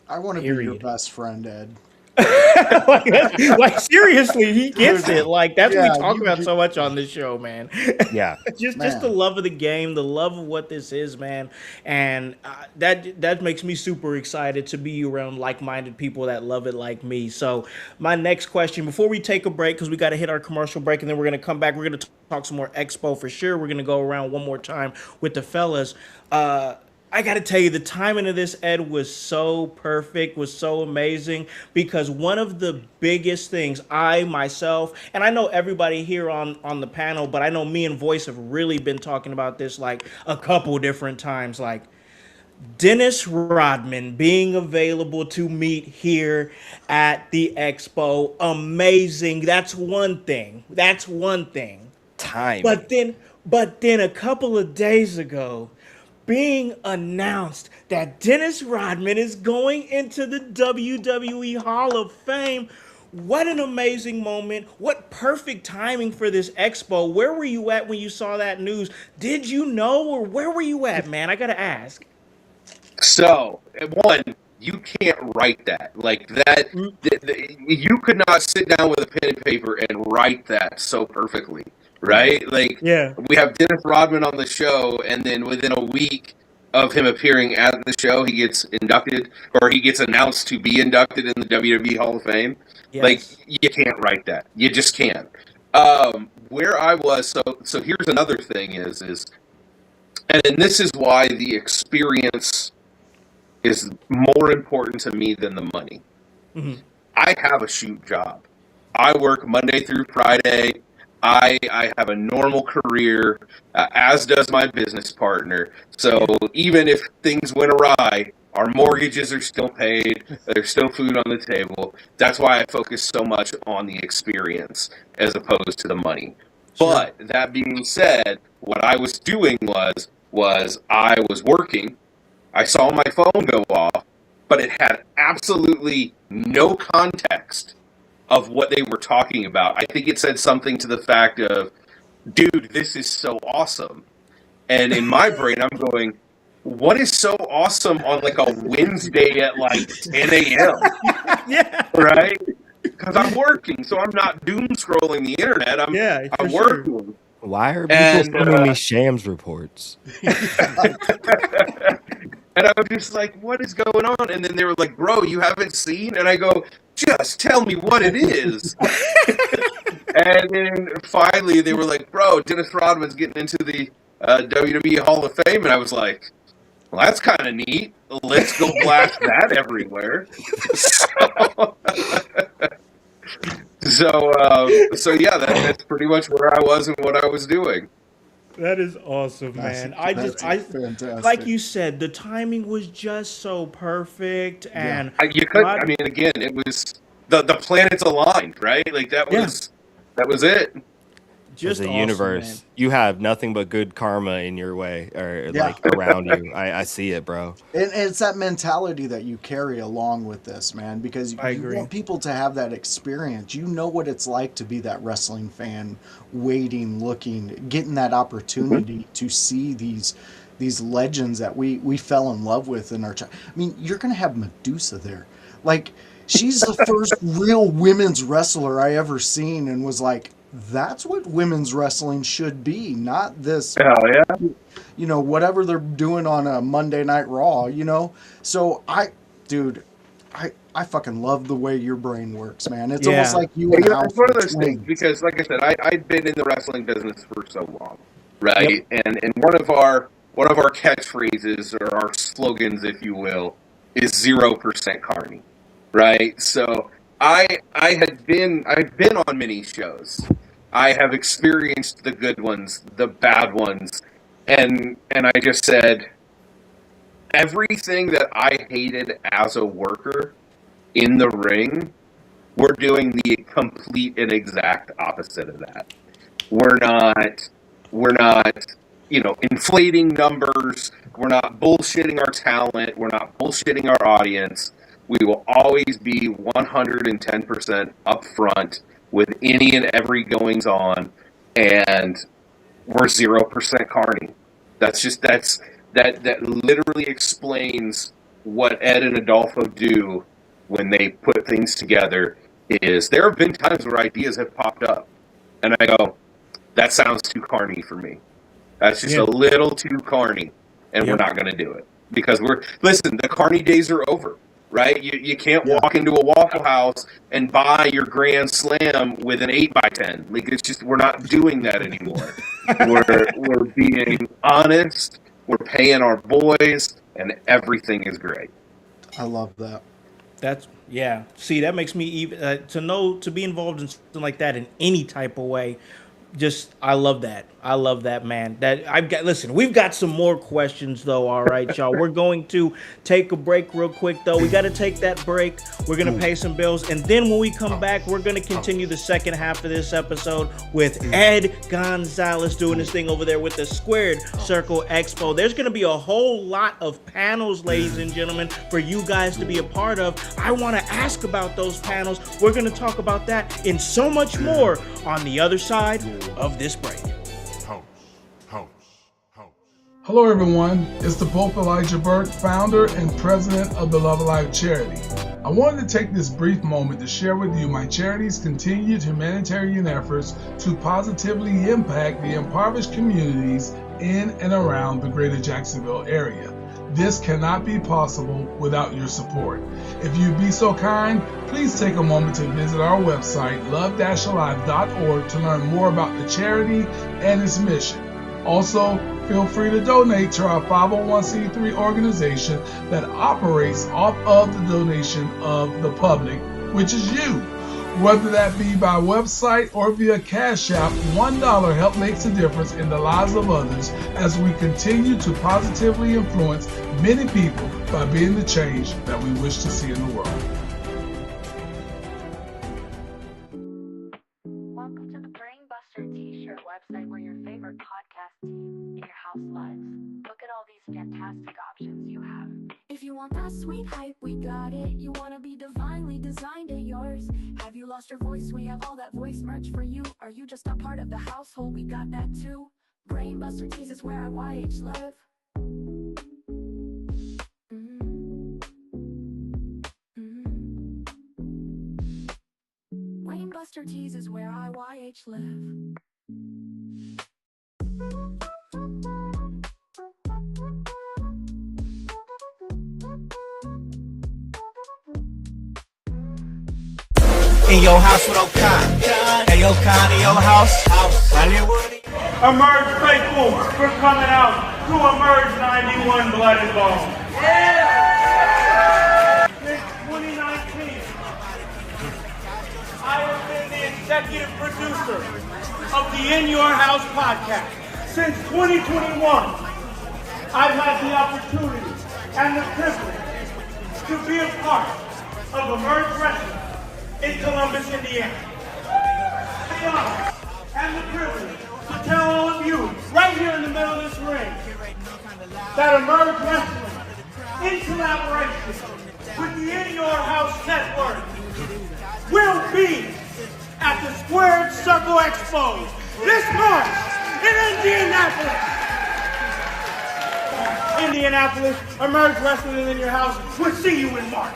I want to be your Period. best friend, Ed. Like, seriously, he gets it. Like, that's what Yeah, we talk you about get- so much on this show, man. Yeah. just Man. the love of the game, the love of what this is, man, and that makes me super excited to be around like-minded people that love it like me. So my next question, before we take a break, because we got to hit our commercial break, and then we're gonna come back. We're gonna talk some more Expo for sure. We're gonna go around one more time with the fellas. I got to tell you, the timing of this, Ed, was so perfect, was so amazing, because one of the biggest things I myself, and I know everybody here on the panel, but I know me and Voice have really been talking about this like a couple different times, like Dennis Rodman being available to meet here at the expo. Amazing. That's one thing. That's one thing. Time. But then a couple of days ago, being announced that Dennis Rodman is going into the WWE Hall of Fame. What an amazing moment. What perfect timing for this expo. Where were you at when you saw that news? Did you know, or where were you at, man? I got to ask. So, one, you can't write that. Like that, you could not sit down with a pen and paper and write that so perfectly, right? Like, Yeah. we have Dennis Rodman on the show, and then within a week of him appearing at the show, he gets inducted, or he gets announced to be inducted in the WWE Hall of Fame. Yes. Like, you can't write that. You just can't. Where I was, so here's another thing is, and this is why the experience is more important to me than the money. Mhm. I have a shoot job. I work Monday through Friday. I have a normal career, as does my business partner. So even if things went awry, our mortgages are still paid. There's still food on the table. That's why I focus so much on the experience as opposed to the money. Sure. But that being said, what I was doing was I was working. I saw my phone go off, but it had absolutely no context of what they were talking about. I think it said something to the fact of, dude, this is so awesome. And in my brain, I'm going, what is so awesome on like a Wednesday at like 10 a.m.? Yeah. Right? Because I'm working, so I'm not doom scrolling the internet. I'm working. Why are people sending me shams reports? And I was just like, what is going on? And then they were like, bro, you haven't seen? And I go, just tell me what it is. And then finally they were like, bro, Dennis Rodman's getting into the WWE Hall of Fame. And I was like, well, that's kind of neat. Let's go blast that everywhere. So yeah, that's pretty much where I was and what I was doing. That is awesome, man. That's fantastic. Like you said, the timing was just so perfect, and You could. I mean, again, it was the planets aligned, right? Like that was it. just As a awesome, universe, man. you have nothing but good karma in your way, or like around you. I see it, bro. And it's that mentality that you carry along with this, man, because I you agree. want people to have that experience. You know what it's like to be that wrestling fan, waiting, looking, getting that opportunity to see these legends that we fell in love with in our I mean, you're going to have Medusa there. Like, she's the first real women's wrestler I ever seen, and was like, that's what women's wrestling should be, not this, whatever they're doing on a Monday Night Raw, So I fucking love the way your brain works, man. It's almost like you and Howse it's one of were those things, twins. because, like I said, I'd been in the wrestling business for so long, right? And one of our catchphrases, or our slogans, if you will, is 0% Carney, right? So I've been on many shows. I have experienced the good ones, the bad ones, and I just said, everything that I hated as a worker in the ring, we're doing the complete and exact opposite of that. We're not, inflating numbers. We're not bullshitting our talent. We're not bullshitting our audience. We will always be 110% upfront with any and every goings on, and we're 0% Carney. That literally explains what Ed and Adolfo do when they put things together. Is there have been times where ideas have popped up, and I go, that sounds too Carney for me. That's just a little too Carney, and we're not going to do it, because the Carney days are over. Right? You can't walk into a Waffle House and buy your Grand Slam with an 8x10. Like, it's just, we're not doing that anymore. We're being honest. We're paying our boys. and everything is great. I love that. That's yeah. See, that makes me even to be involved in something like that in any type of way. Just I love that. I love that, man. That I've got. Listen, we've got some more questions though. All right, y'all. We're going to take a break real quick though. We got to take that break. We're gonna pay some bills, and then when we come back, we're gonna continue the second half of this episode with Ed Gonzales doing his thing over there with the Squared Circle Expo. There's gonna be a whole lot of panels, ladies and gentlemen, for you guys to be a part of. I want to ask about those panels. We're gonna talk about that and so much more on the other side of this break. Hello everyone, it's the Pope Elijah Burke, founder and president of the Love Alive charity. I wanted to take this brief moment to share with you my charity's continued humanitarian efforts to positively impact the impoverished communities in and around the greater Jacksonville area. This cannot be possible without your support. If you'd be so kind, please take a moment to visit our website, love-alive.org, to learn more about the charity and its mission. Also, feel free to donate to our 501c3 organization that operates off of the donation of the public, which is you. Whether that be by website or via Cash App, $1 help makes a difference in the lives of others as we continue to positively influence many people by being the change that we wish to see in the world. Welcome to the Brainbuster T-shirt website where your favorite podcast team in your house lives. Look at all these fantastic options you have. If you want that sweet hype, we got it. You want to be divinely designed at yours. Have you lost your voice? We have all that voice merch for you. Are you just a part of the household? We got that too. Brainbuster Tees is where our YH live. Brainbuster Tees is where our YH live. In your house with O'Con. Hey, O'Con, in your house. Hollywood. Emerge faithful, we're coming out to Emerge 91 Blood and Bone. Since 2019, I have been the executive producer of the In Your House podcast. Since 2021, I've had the opportunity and the privilege to be a part of Emerge Wrestling in Columbus, Indiana. The honor and the privilege to tell all of you, right here in the middle of this ring, that Emerge Wrestling, in collaboration with the In Your House Network, will be at the Squared Circle Expo this March in Indianapolis. Indianapolis, Emerge Wrestling in your house. We'll see you in March.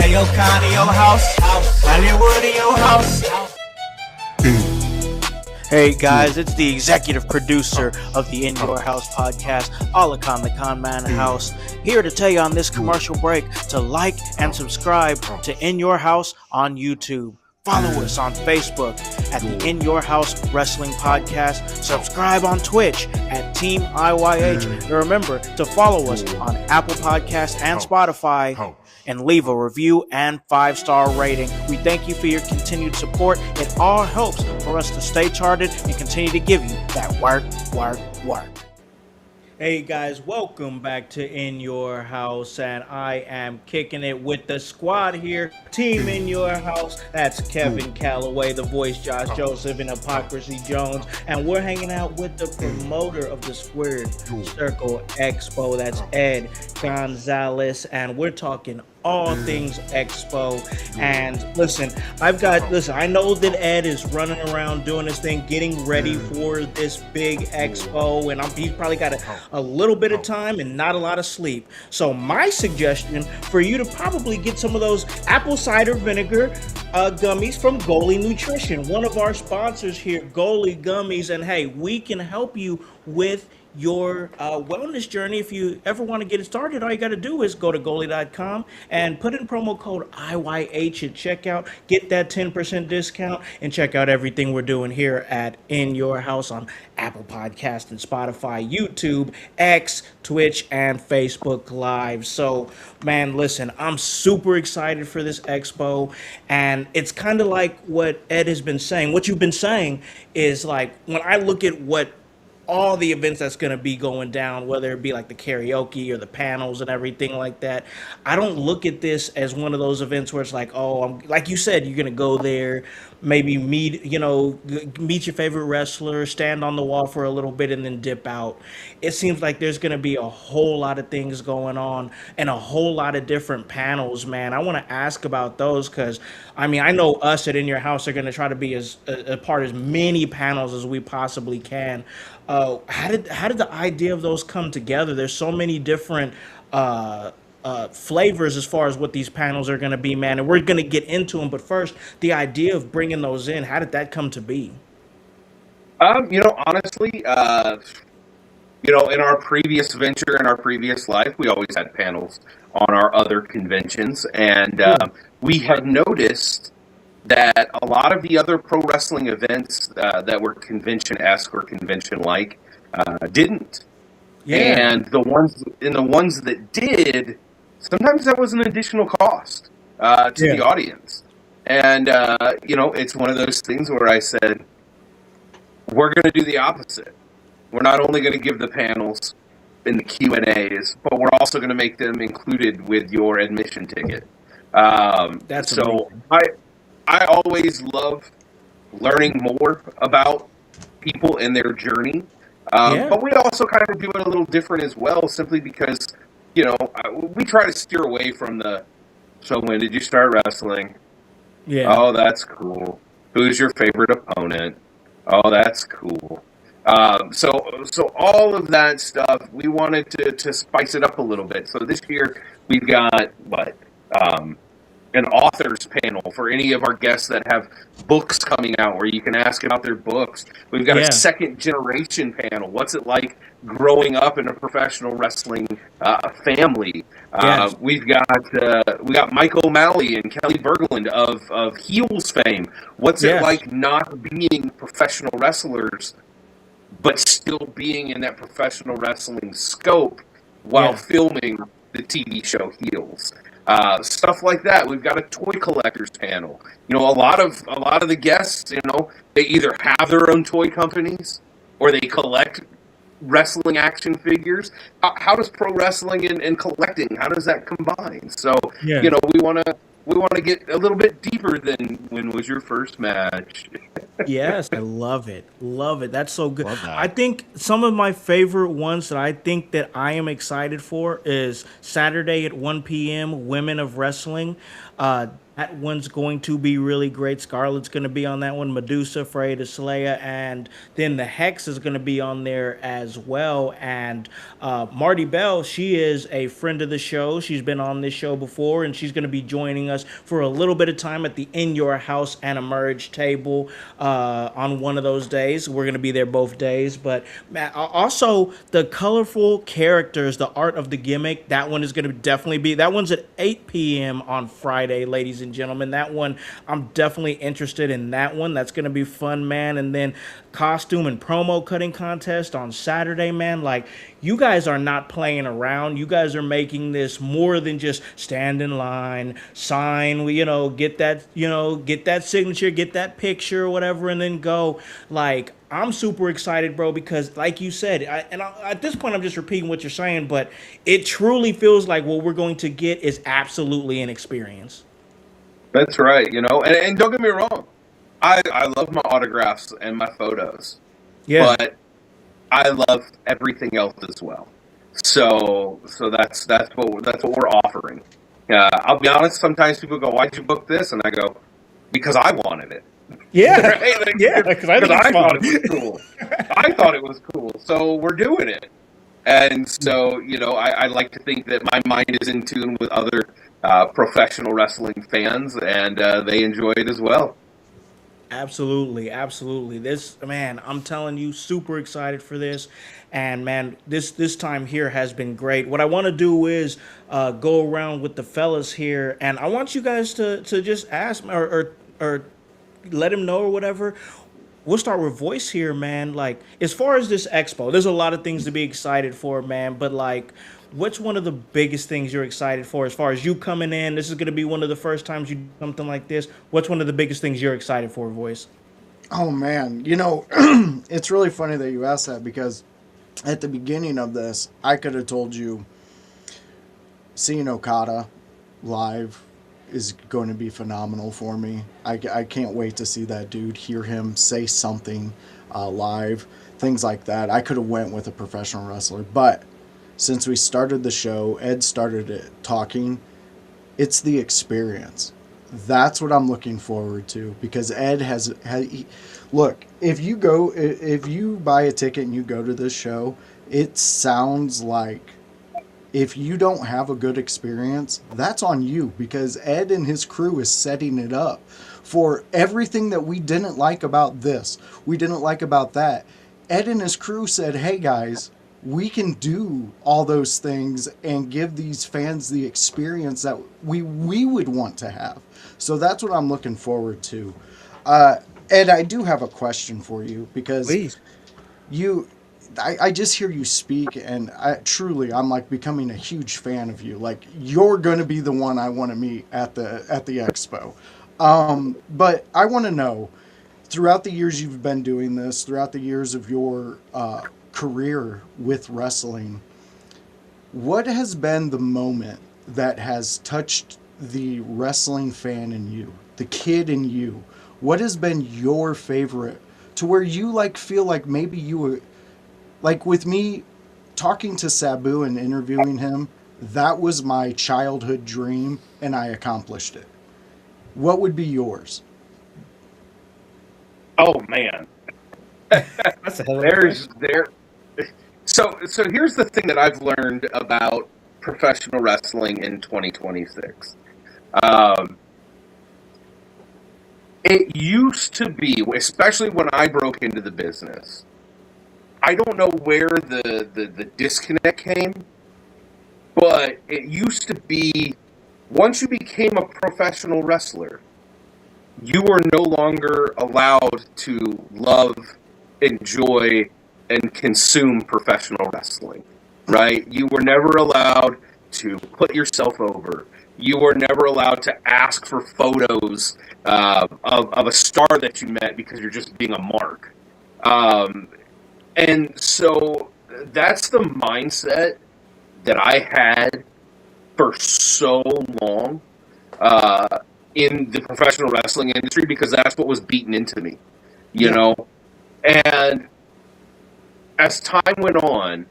Hey, O'Con, in your house. Hollywood, in your house. Hey guys, it's the executive producer of the In Your House podcast, Alakon the Con Man House, here to tell you on this commercial break to like and subscribe to In Your House on YouTube. Follow us on Facebook at the In Your House Wrestling Podcast. Subscribe on Twitch at Team IYH. And remember to follow us on Apple Podcasts and Spotify. And leave a review and 5-star rating. We thank you for your continued support. It all helps for us to stay charted and continue to give you that work. Hey guys, welcome back to In Your House, and I am kicking it with the squad here. Team In Your House, that's Kevin Calloway, the voice Josh Joseph, and Hypocrisy Jones, and we're hanging out with the promoter of the Squared Circle Expo, that's Ed Gonzales, and we're talking all things Expo. And listen, I know that Ed is running around doing his thing, getting ready for this big Expo, and he's probably got a little bit of time and not a lot of sleep. So my suggestion for you to probably get some of those apple cider vinegar gummies from Goalie Nutrition, one of our sponsors here, Goalie Gummies. And hey, we can help you with your wellness journey. If you ever want to get it started, all you got to do is go to goalie.com and put in promo code IYH at checkout. Get that 10% discount and check out everything we're doing here at In Your House on Apple Podcast and Spotify, YouTube, X, Twitch, and Facebook Live. So, man, listen, I'm super excited for this expo. And it's kind of like what Ed has been saying. What you've been saying is like, when I look at what all the events that's going to be going down, whether it be like the karaoke or the panels and everything like that. I don't look at this as one of those events where it's like, oh, like you said, you're going to go there, maybe meet your favorite wrestler, stand on the wall for a little bit and then dip out. It seems like there's going to be a whole lot of things going on and a whole lot of different panels, man. I want to ask about those because, I mean, I know us at In Your House are going to try to be as a part as many panels as we possibly can. How did the idea of those come together? There's so many different flavors as far as what these panels are going to be, man, and we're going to get into them. But first, the idea of bringing those in, how did that come to be? Honestly, in our previous venture, in our previous life, we always had panels on our other conventions, and we had noticed that a lot of the other pro wrestling events that were convention-esque or convention-like didn't. Yeah. And the ones that did, sometimes that was an additional cost to the audience. And it's one of those things where I said, we're going to do the opposite. We're not only going to give the panels in the Q&As, but we're also going to make them included with your admission ticket. That's so amazing. I always love learning more about people and their journey. But we also kind of do it a little different as well, simply because, we try to steer away from so when did you start wrestling? Yeah. Oh, that's cool. Who's your favorite opponent? Oh, that's cool. So all of that stuff, we wanted to spice it up a little bit. So this year we've got an authors panel for any of our guests that have books coming out where you can ask about their books. We've got a second generation panel. What's it like growing up in a professional wrestling family? We got Mike O'Malley and Kelly Berglund of Heels fame. What's it like not being professional wrestlers but still being in that professional wrestling scope while filming the TV show Heels? Stuff like that. We've got a toy collectors panel. A lot of the guests, they either have their own toy companies or they collect wrestling action figures. How does pro wrestling and collecting, how does that combine? So, we want to get a little bit deeper than when was your first match. Yes, I love it. Love it. That's so good. Love that. I think some of my favorite ones that I think that I am excited for is Saturday at 1 p.m., Women of Wrestling. That one's going to be really great. Scarlett's going to be on that one. Medusa, Freya, Slaya, and then the Hex is going to be on there as well. And Marty Bell, she is a friend of the show. She's been on this show before, and she's going to be joining us for a little bit of time at the In Your House and Emerge table on one of those days. We're going to be there both days. But also the colorful characters, the art of the gimmick, that one is going to definitely be, that one's at 8 p.m. on Friday, ladies and gentlemen. That one, I'm definitely interested in that one. That's going to be fun, man. And then costume and promo cutting contest on Saturday, man. Like, you guys are not playing around. You guys are making this more than just stand in line, sign, get that signature, get that picture or whatever, and then go. Like, I'm super excited, bro, because like you said, at this point, I'm just repeating what you're saying, but it truly feels like what we're going to get is absolutely an experience. That's right, and don't get me wrong, I love my autographs and my photos, but I love everything else as well. So that's what we're offering. I'll be honest. Sometimes people go, "Why'd you book this?" And I go, "Because I wanted it." Yeah, right? because I thought it was cool. I thought it was cool, so we're doing it. And so, I like to think that my mind is in tune with other professional wrestling fans, and they enjoy it as well. Absolutely, absolutely. This man, I'm telling you, super excited for this, and man, this time here has been great. What I want to do is go around with the fellas here, and I want you guys to just ask or let him know or whatever. We'll start with voice here, man. Like, as far as this expo, there's a lot of things to be excited for, man. But like, what's one of the biggest things you're excited for as far as you coming in? This is going to be one of the first times you do something like this. What's one of the biggest things you're excited for, voice? Oh man, it's really funny that you asked that because at the beginning of this, I could have told you seeing Okada live is going to be phenomenal for me. I can't wait to see that dude, hear him say something live, things like that. I could have went with a professional wrestler, but since we started the show, Ed started it talking, it's the experience. That's what I'm looking forward to because Ed look, if you buy a ticket and you go to this show, it sounds like if you don't have a good experience, that's on you because Ed and his crew is setting it up for everything that we didn't like about this. We didn't like about that. Ed and his crew said, hey guys, we can do all those things and give these fans the experience that we would want to have. So that's what I'm looking forward to. Ed, I do have a question for you because Please. I just hear you speak and I'm like becoming a huge fan of you. Like you're going to be the one I want to meet at the expo. But I want to know throughout the years you've been doing this, throughout the years of your career with wrestling, what has been the moment that has touched the wrestling fan in you, the kid in you? What has been your favorite to where you like feel like maybe you were like with me talking to Sabu and interviewing him, that was my childhood dream and I accomplished it. What would be yours? Oh man, That's a hell of a there's there. So here's the thing that I've learned about professional wrestling in 2026. Um, it used to be, especially when I broke into the business. I don't know where the disconnect came, but it used to be once you became a professional wrestler, you were no longer allowed to love, enjoy, and consume professional wrestling, right? You were never allowed to put yourself over. You were never allowed to ask for photos of a star that you met because you're just being a mark. And so that's the mindset that I had for so long in the professional wrestling industry because that's what was beaten into me, you know? And as time went on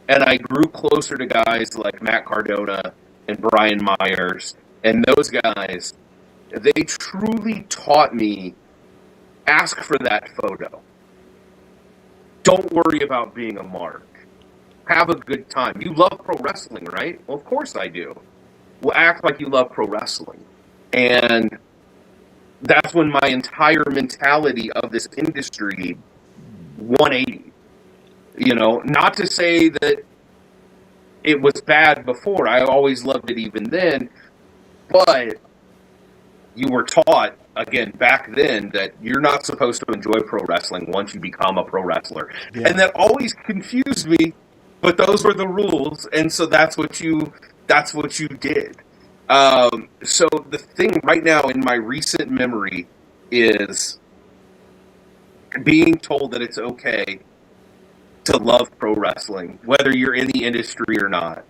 and I grew closer to guys like Matt Cardona and Brian Myers and those guys, they truly taught me, ask for that photo. Don't worry about being a mark. Have a good time. You love pro wrestling, right? Well, of course I do. Well, act like you love pro wrestling. And that's when my entire mentality of this industry 180. You know, not to say that it was bad before. I always loved it even then. But you were taught, again, back then, that you're not supposed to enjoy pro wrestling once you become a pro wrestler. Yeah. And that always confused me, but those were the rules, and so that's what you did. So the thing right now in my recent memory is being told that it's okay to love pro wrestling, whether you're in the industry or not.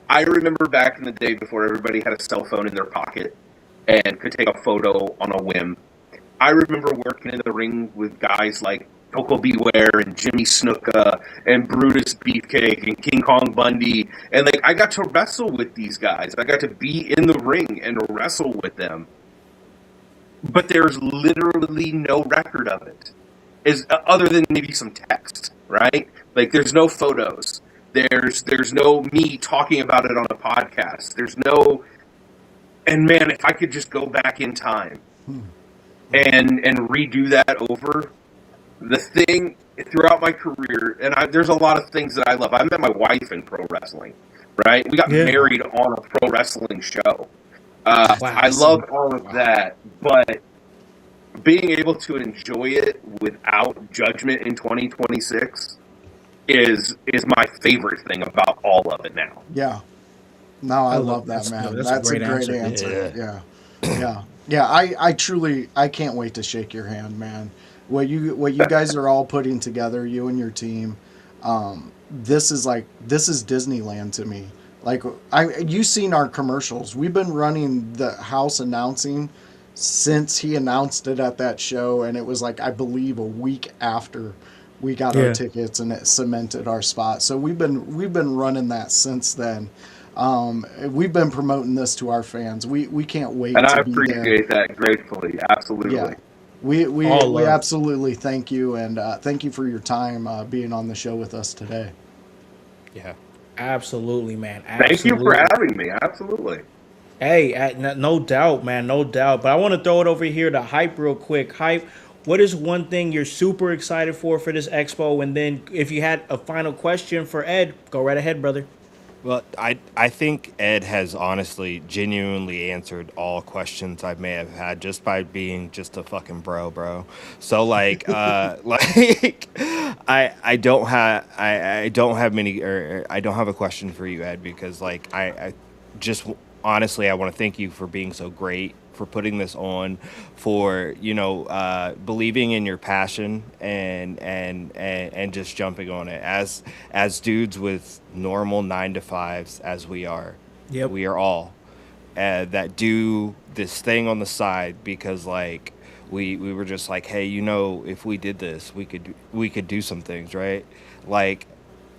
I remember back in the day before everybody had a cell phone in their pocket and could take a photo on a whim. I remember working in the ring with guys like Coco Beware and Jimmy Snuka and Brutus Beefcake and King Kong Bundy. And like I got to wrestle with these guys. I got to be in the ring and wrestle with them. But there's literally no record of it. Other than maybe some text, right? Like there's no photos. There's no me talking about it on a podcast. There's no... And man, if I could just go back in time and redo that over. The thing throughout my career, and there's a lot of things that I love. I met my wife in pro wrestling, right? We got Yeah. married on a pro wrestling show. Wow. I love all of that, but being able to enjoy it without judgment in 2026 is my favorite thing about all of it now. Yeah. No, I love that, man. That's a great answer. Yeah. I truly, I can't wait to shake your hand, man. What you guys are all putting together, you and your team, this is Disneyland to me. Like, you've seen our commercials. We've been running the Howse announcing since he announced it at that show, and it was like, I believe, a week after we got our tickets, and it cemented our spot. So we've been running that since then. We've been promoting this to our fans. We can't wait and to I be there. appreciate that gratefully. Absolutely. Yeah. We absolutely thank you, and thank you for your time being on the show with us today. Yeah. Absolutely, man. Thank you for having me. Absolutely. Hey, no doubt, man. No doubt. But I want to throw it over here to Hype real quick. Hype, what is one thing you're super excited for this expo? And then if you had a final question for Ed, go right ahead, brother. Well, I think Ed has honestly, genuinely answered all questions I may have had just by being just a fucking bro. So like, like I don't have many, or I don't have a question for you, Ed, because like I just honestly I want to thank you for being so great, for putting this on, for believing in your passion and just jumping on it as dudes with normal 9-to-5s as we are. Yep. We are all that do this thing on the side because like we were just like, hey, if we did this, we could do some things, right? Like,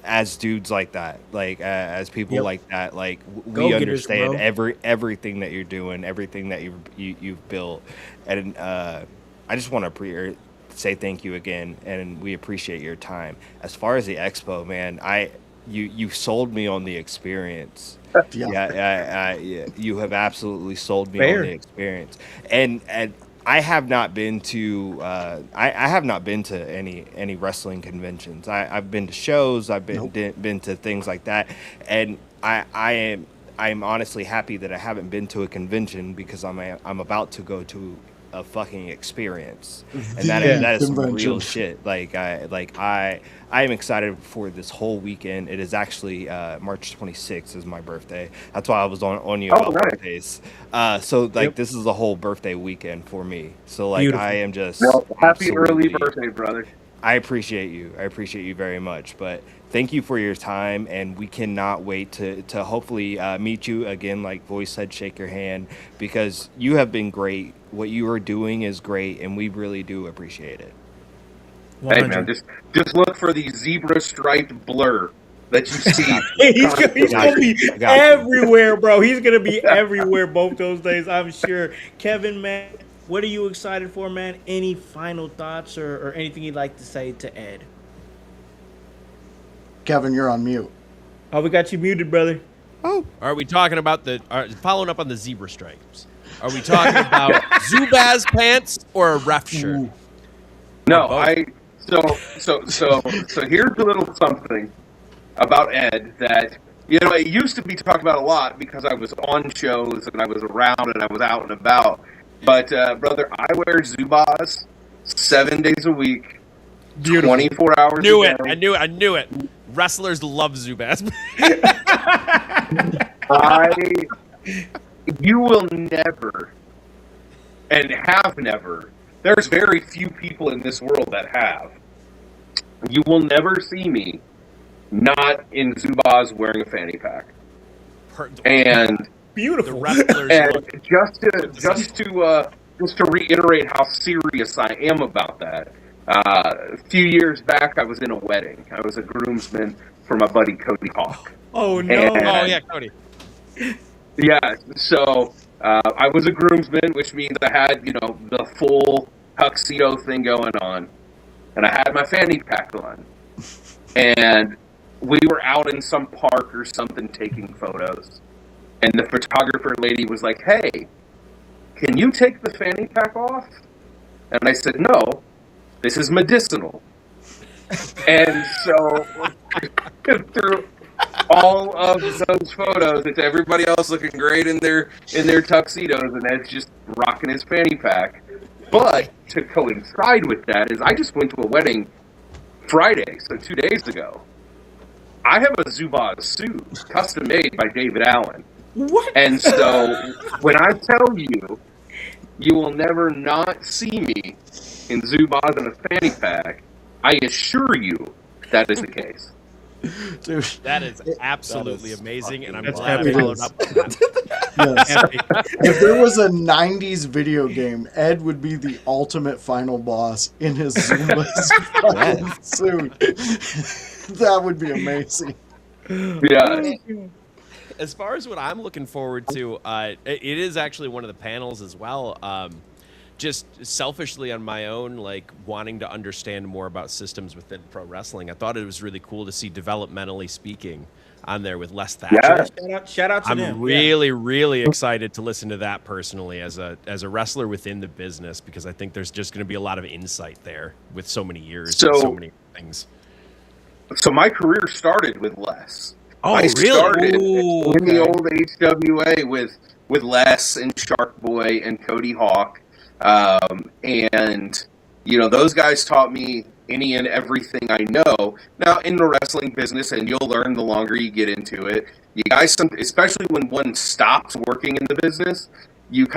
as dudes like that, like as people like that, like we understand everything that you're doing, everything that you've built, and I just want to say thank you again, and we appreciate your time. As far as the expo, man, you sold me on the experience. You have absolutely sold me on the experience, and I have not been to I have not been to any wrestling conventions. I've been to shows. I've been to things like that, and I'm honestly happy that I haven't been to a convention because I'm about to go to a fucking experience, and that is some real shit. Like I am excited for this whole weekend. It is actually March 26th is my birthday. That's why I was on you about birthdays. So like this is a whole birthday weekend for me. So like beautiful. I am just happy early birthday, brother. I appreciate you. I appreciate you very much. But thank you for your time, and we cannot wait to hopefully meet you again. Like Voice said, shake your hand, because you have been great. What you are doing is great, and we really do appreciate it. 100. Hey man, just look for the zebra striped blur that you see. He's gonna be everywhere, bro. He's gonna be everywhere both those days, I'm sure. Kevin, man, what are you excited for, man? Any final thoughts or anything you'd like to say to Ed? Kevin, you're on mute. Oh, we got you muted, brother. Oh, are we talking about following up on the zebra stripes? Are we talking about Zubaz pants or a ref shirt? No, so here's a little something about Ed that it used to be talked about a lot because I was on shows and I was around and I was out and about. But brother, I wear Zubaz 7 days a week, beautiful. 24 hours. I knew it. Wrestlers love Zubaz. You will never, and have never. There's very few people in this world that have. You will never see me not in Zubaz wearing a fanny pack. And beautiful. And just to reiterate how serious I am about that. A few years back, I was in a wedding. I was a groomsman for my buddy Cody Hawk. Oh no! Cody. Yeah, so I was a groomsman, which means I had, the full tuxedo thing going on, and I had my fanny pack on, and we were out in some park or something taking photos, and the photographer lady was like, "Hey, can you take the fanny pack off?" And I said, no, this is medicinal. And so through all of those photos, it's everybody else looking great in their tuxedos, and Ed's just rocking his fanny pack. But to coincide with that is I just went to a wedding Friday, so 2 days ago. I have a Zubaz suit, custom made by David Allen. What? And so when I tell you, you will never not see me in Zubaz and a fanny pack, I assure you that is the case. Dude, That is absolutely is amazing, and I'm That's glad I epic. followed up on that. yes. If there was a 90s video game, Ed would be the ultimate final boss in his Zumba's fucking suit. That would be amazing. Yeah. As far as what I'm looking forward to, it is actually one of the panels as well. Just selfishly on my own, like wanting to understand more about systems within pro wrestling. I thought it was really cool to see developmentally speaking on there with Les Thatcher. Yeah. Shout out to I'm them. really excited to listen to that personally as a wrestler within the business, because I think there's just going to be a lot of insight there with so many years and so many things. So my career started with Les. Oh, I really? started Ooh, in the okay. old HWA with Les and Shark Boy and Cody Hawk. And, you know, those guys taught me any and everything I know. Now, in the wrestling business, and you'll learn the longer you get into it, you guys, especially when one stops working in the business, you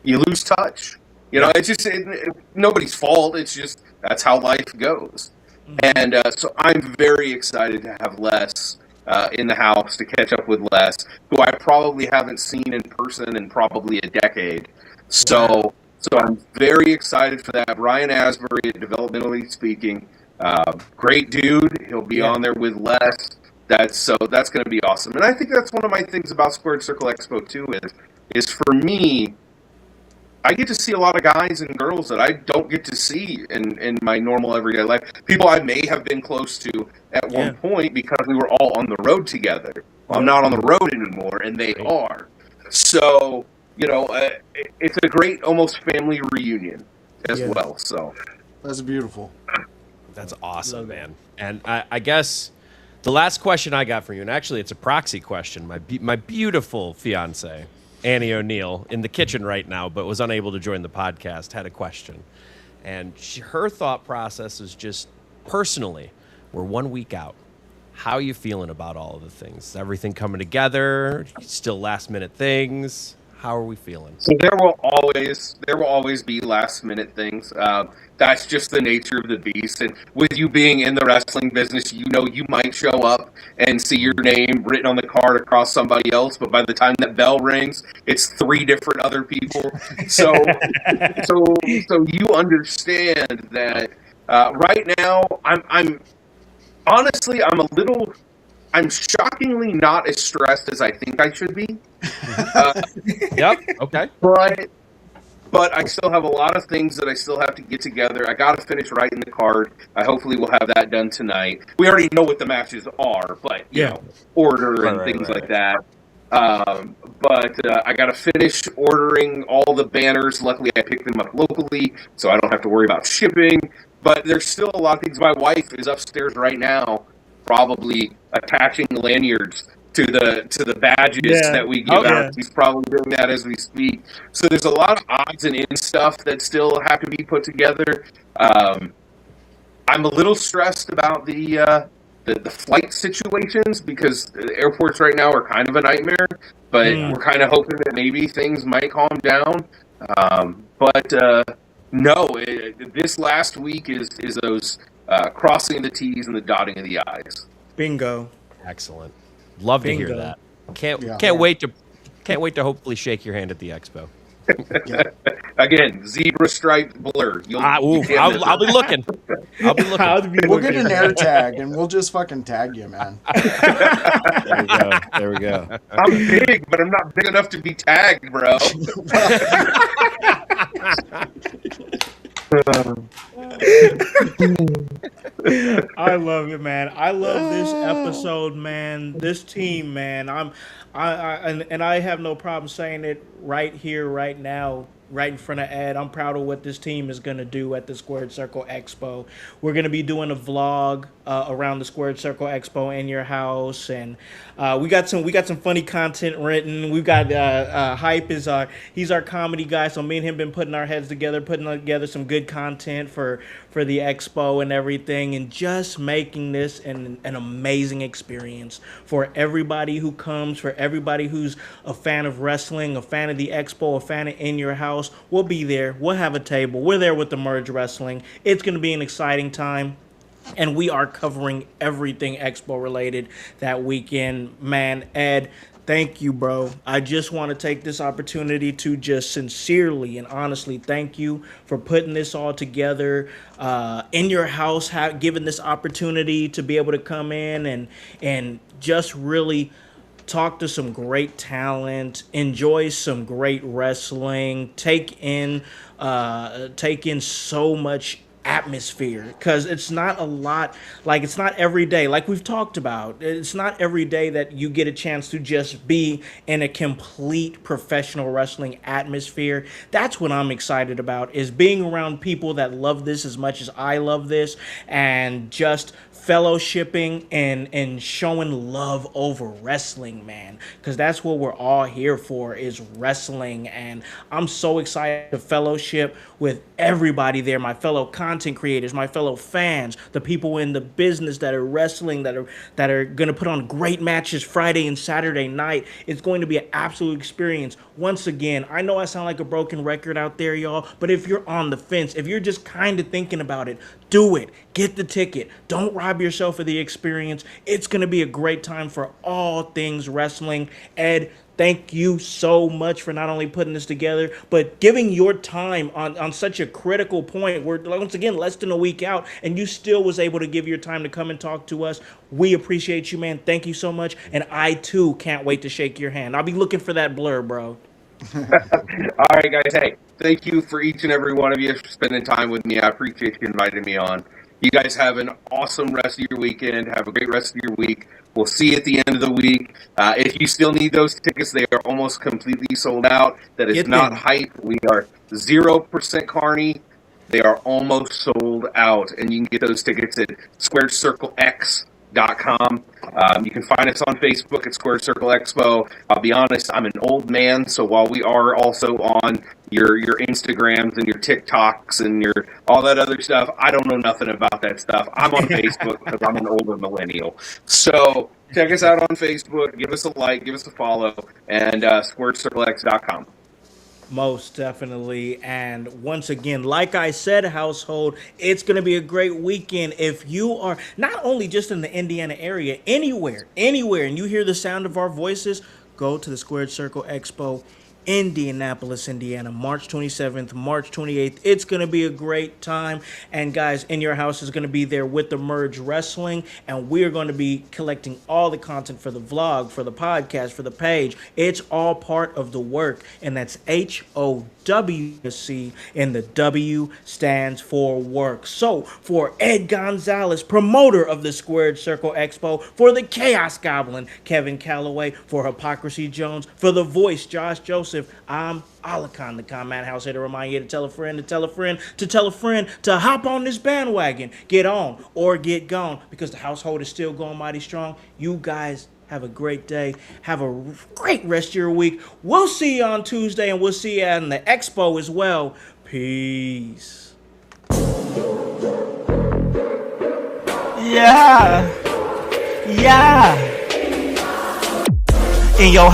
lose touch. You know, it's just nobody's fault. It's just that's how life goes. And so I'm very excited to have Les in the house, to catch up with Les, who I probably haven't seen in person in probably a decade. So I'm very excited for that. Brian Asbury, developmentally speaking, great dude. He'll be on there with Les. That's going to be awesome. And I think that's one of my things about Squared Circle Expo too is for me, I get to see a lot of guys and girls that I don't get to see in my normal everyday life. People I may have been close to at one point because we were all on the road together. Well, I'm not on the road anymore, and they are. So, you know, it's a great almost family reunion as well. So That's beautiful. That's awesome, man. And I guess the last question I got for you, and actually it's a proxy question. My beautiful fiance, Annie O'Neill, in the kitchen right now, but was unable to join the podcast, had a question. And her thought process is just, personally, we're 1 week out. How are you feeling about all of the things? Is everything coming together? Still last minute things? How are we feeling? So there will always be last minute things. That's just the nature of the beast. And with you being in the wrestling business, you know you might show up and see your name written on the card across somebody else, but by the time that bell rings, it's 3 different other people. So you understand that right now I'm honestly I'm shockingly not as stressed as I think I should be. Yep. Okay. But I still have a lot of things that I still have to get together. I got to finish writing the card. I hopefully will have that done tonight. We already know what the matches are, but you know, order and things like that. But I got to finish ordering all the banners. Luckily, I picked them up locally, so I don't have to worry about shipping. But there's still a lot of things. My wife is upstairs right now, probably attaching lanyards to the badges that we give out. He's probably doing that as we speak. So there's a lot of odds and ends stuff that still have to be put together. I'm a little stressed about the flight situations because the airports right now are kind of a nightmare. But we're kind of hoping that maybe things might calm down. No, this last week is those crossing the T's and the dotting of the I's. Bingo. Excellent. Love to hear that. Can't wait to hopefully shake your hand at the expo. Again, zebra striped blur. I'll be looking. We'll get an air tag and we'll just fucking tag you, man. There we go. I'm big, but I'm not big enough to be tagged, bro. I love it, man. I love this episode, man. This team, man. I have no problem saying it right here, right now. right in front of Ed. I'm proud of what this team is going to do at the Squared Circle Expo. We're going to be doing a vlog around the Squared Circle Expo in your house, and we got some funny content written. We've got Hype he's our comedy guy, so me and him been putting our heads together, putting together some good content for the expo and everything, and just making this an amazing experience for everybody who comes, for everybody who's a fan of wrestling, a fan of the expo, a fan of In Your House. We'll be there. We'll have a table. We're there with the Merge Wrestling. It's going to be an exciting time. And we are covering everything expo related that weekend. Man, Ed, thank you, bro. I just want to take this opportunity to just sincerely and honestly thank you for putting this all together. In Your House, given this opportunity to be able to come in and just really talk to some great talent, enjoy some great wrestling, take in so much atmosphere, because it's not a lot, like it's not every day, like we've talked about, it's not every day that you get a chance to just be in a complete professional wrestling atmosphere. That's what I'm excited about, is being around people that love this as much as I love this, and just fellowshipping and showing love over wrestling, man, because that's what we're all here for, is wrestling. And I'm so excited to fellowship with everybody there, my fellow content creators, my fellow fans, the people in the business that are wrestling, that are going to put on great matches Friday and Saturday night. It's going to be an absolute experience. Once again, I know I sound like a broken record out there, y'all, but if you're on the fence, if you're just kind of thinking about it, do it. Get the ticket. Don't rob yourself of the experience. It's going to be a great time for all things wrestling. Ed, thank you so much for not only putting this together, but giving your time on such a critical point. We're, once again, less than a week out, and you still was able to give your time to come and talk to us. We appreciate you, man. Thank you so much. And I, too, can't wait to shake your hand. I'll be looking for that blur, bro. All right, guys. Hey, thank you for each and every one of you for spending time with me. I appreciate you inviting me on. You guys have an awesome rest of your weekend. Have a great rest of your week. We'll see you at the end of the week. If you still need those tickets, they are almost completely sold out. That is not hype. We are 0% Carney. They are almost sold out, and you can get those tickets at squaredcirclex.com. You can find us on Facebook at Squared Circle Expo. I'll be honest, I'm an old man, so while we are also on your Instagrams and your TikToks and your all that other stuff, I don't know nothing about that stuff. I'm on Facebook because I'm an older millennial. So check us out on Facebook. Give us a like, give us a follow, and squaredcirclex.com. Most definitely. And once again, like I said, household, it's going to be a great weekend. If you are not only just in the Indiana area, anywhere, and you hear the sound of our voices, go to the Squared Circle Expo, Indianapolis, Indiana, March 27th, March 28th. It's going to be a great time. And guys, In Your House is going to be there with the Merge Wrestling, and we're going to be collecting all the content for the vlog, for the podcast, for the page. It's all part of the work, and that's HOWC, and the W stands for work. So for Ed Gonzales, promoter of the Squared Circle Expo, for the Chaos Goblin, Kevin Calloway, for Hypocrisy Jones, for the voice, Josh Joseph, I'm Alakan, the Combat House, here to remind you to tell a friend, to tell a friend, to tell a friend, to hop on this bandwagon. Get on or get gone, because the household is still going mighty strong. You guys have a great day. Have a great rest of your week. We'll see you on Tuesday, and we'll see you on the expo as well. Peace. Yeah. In your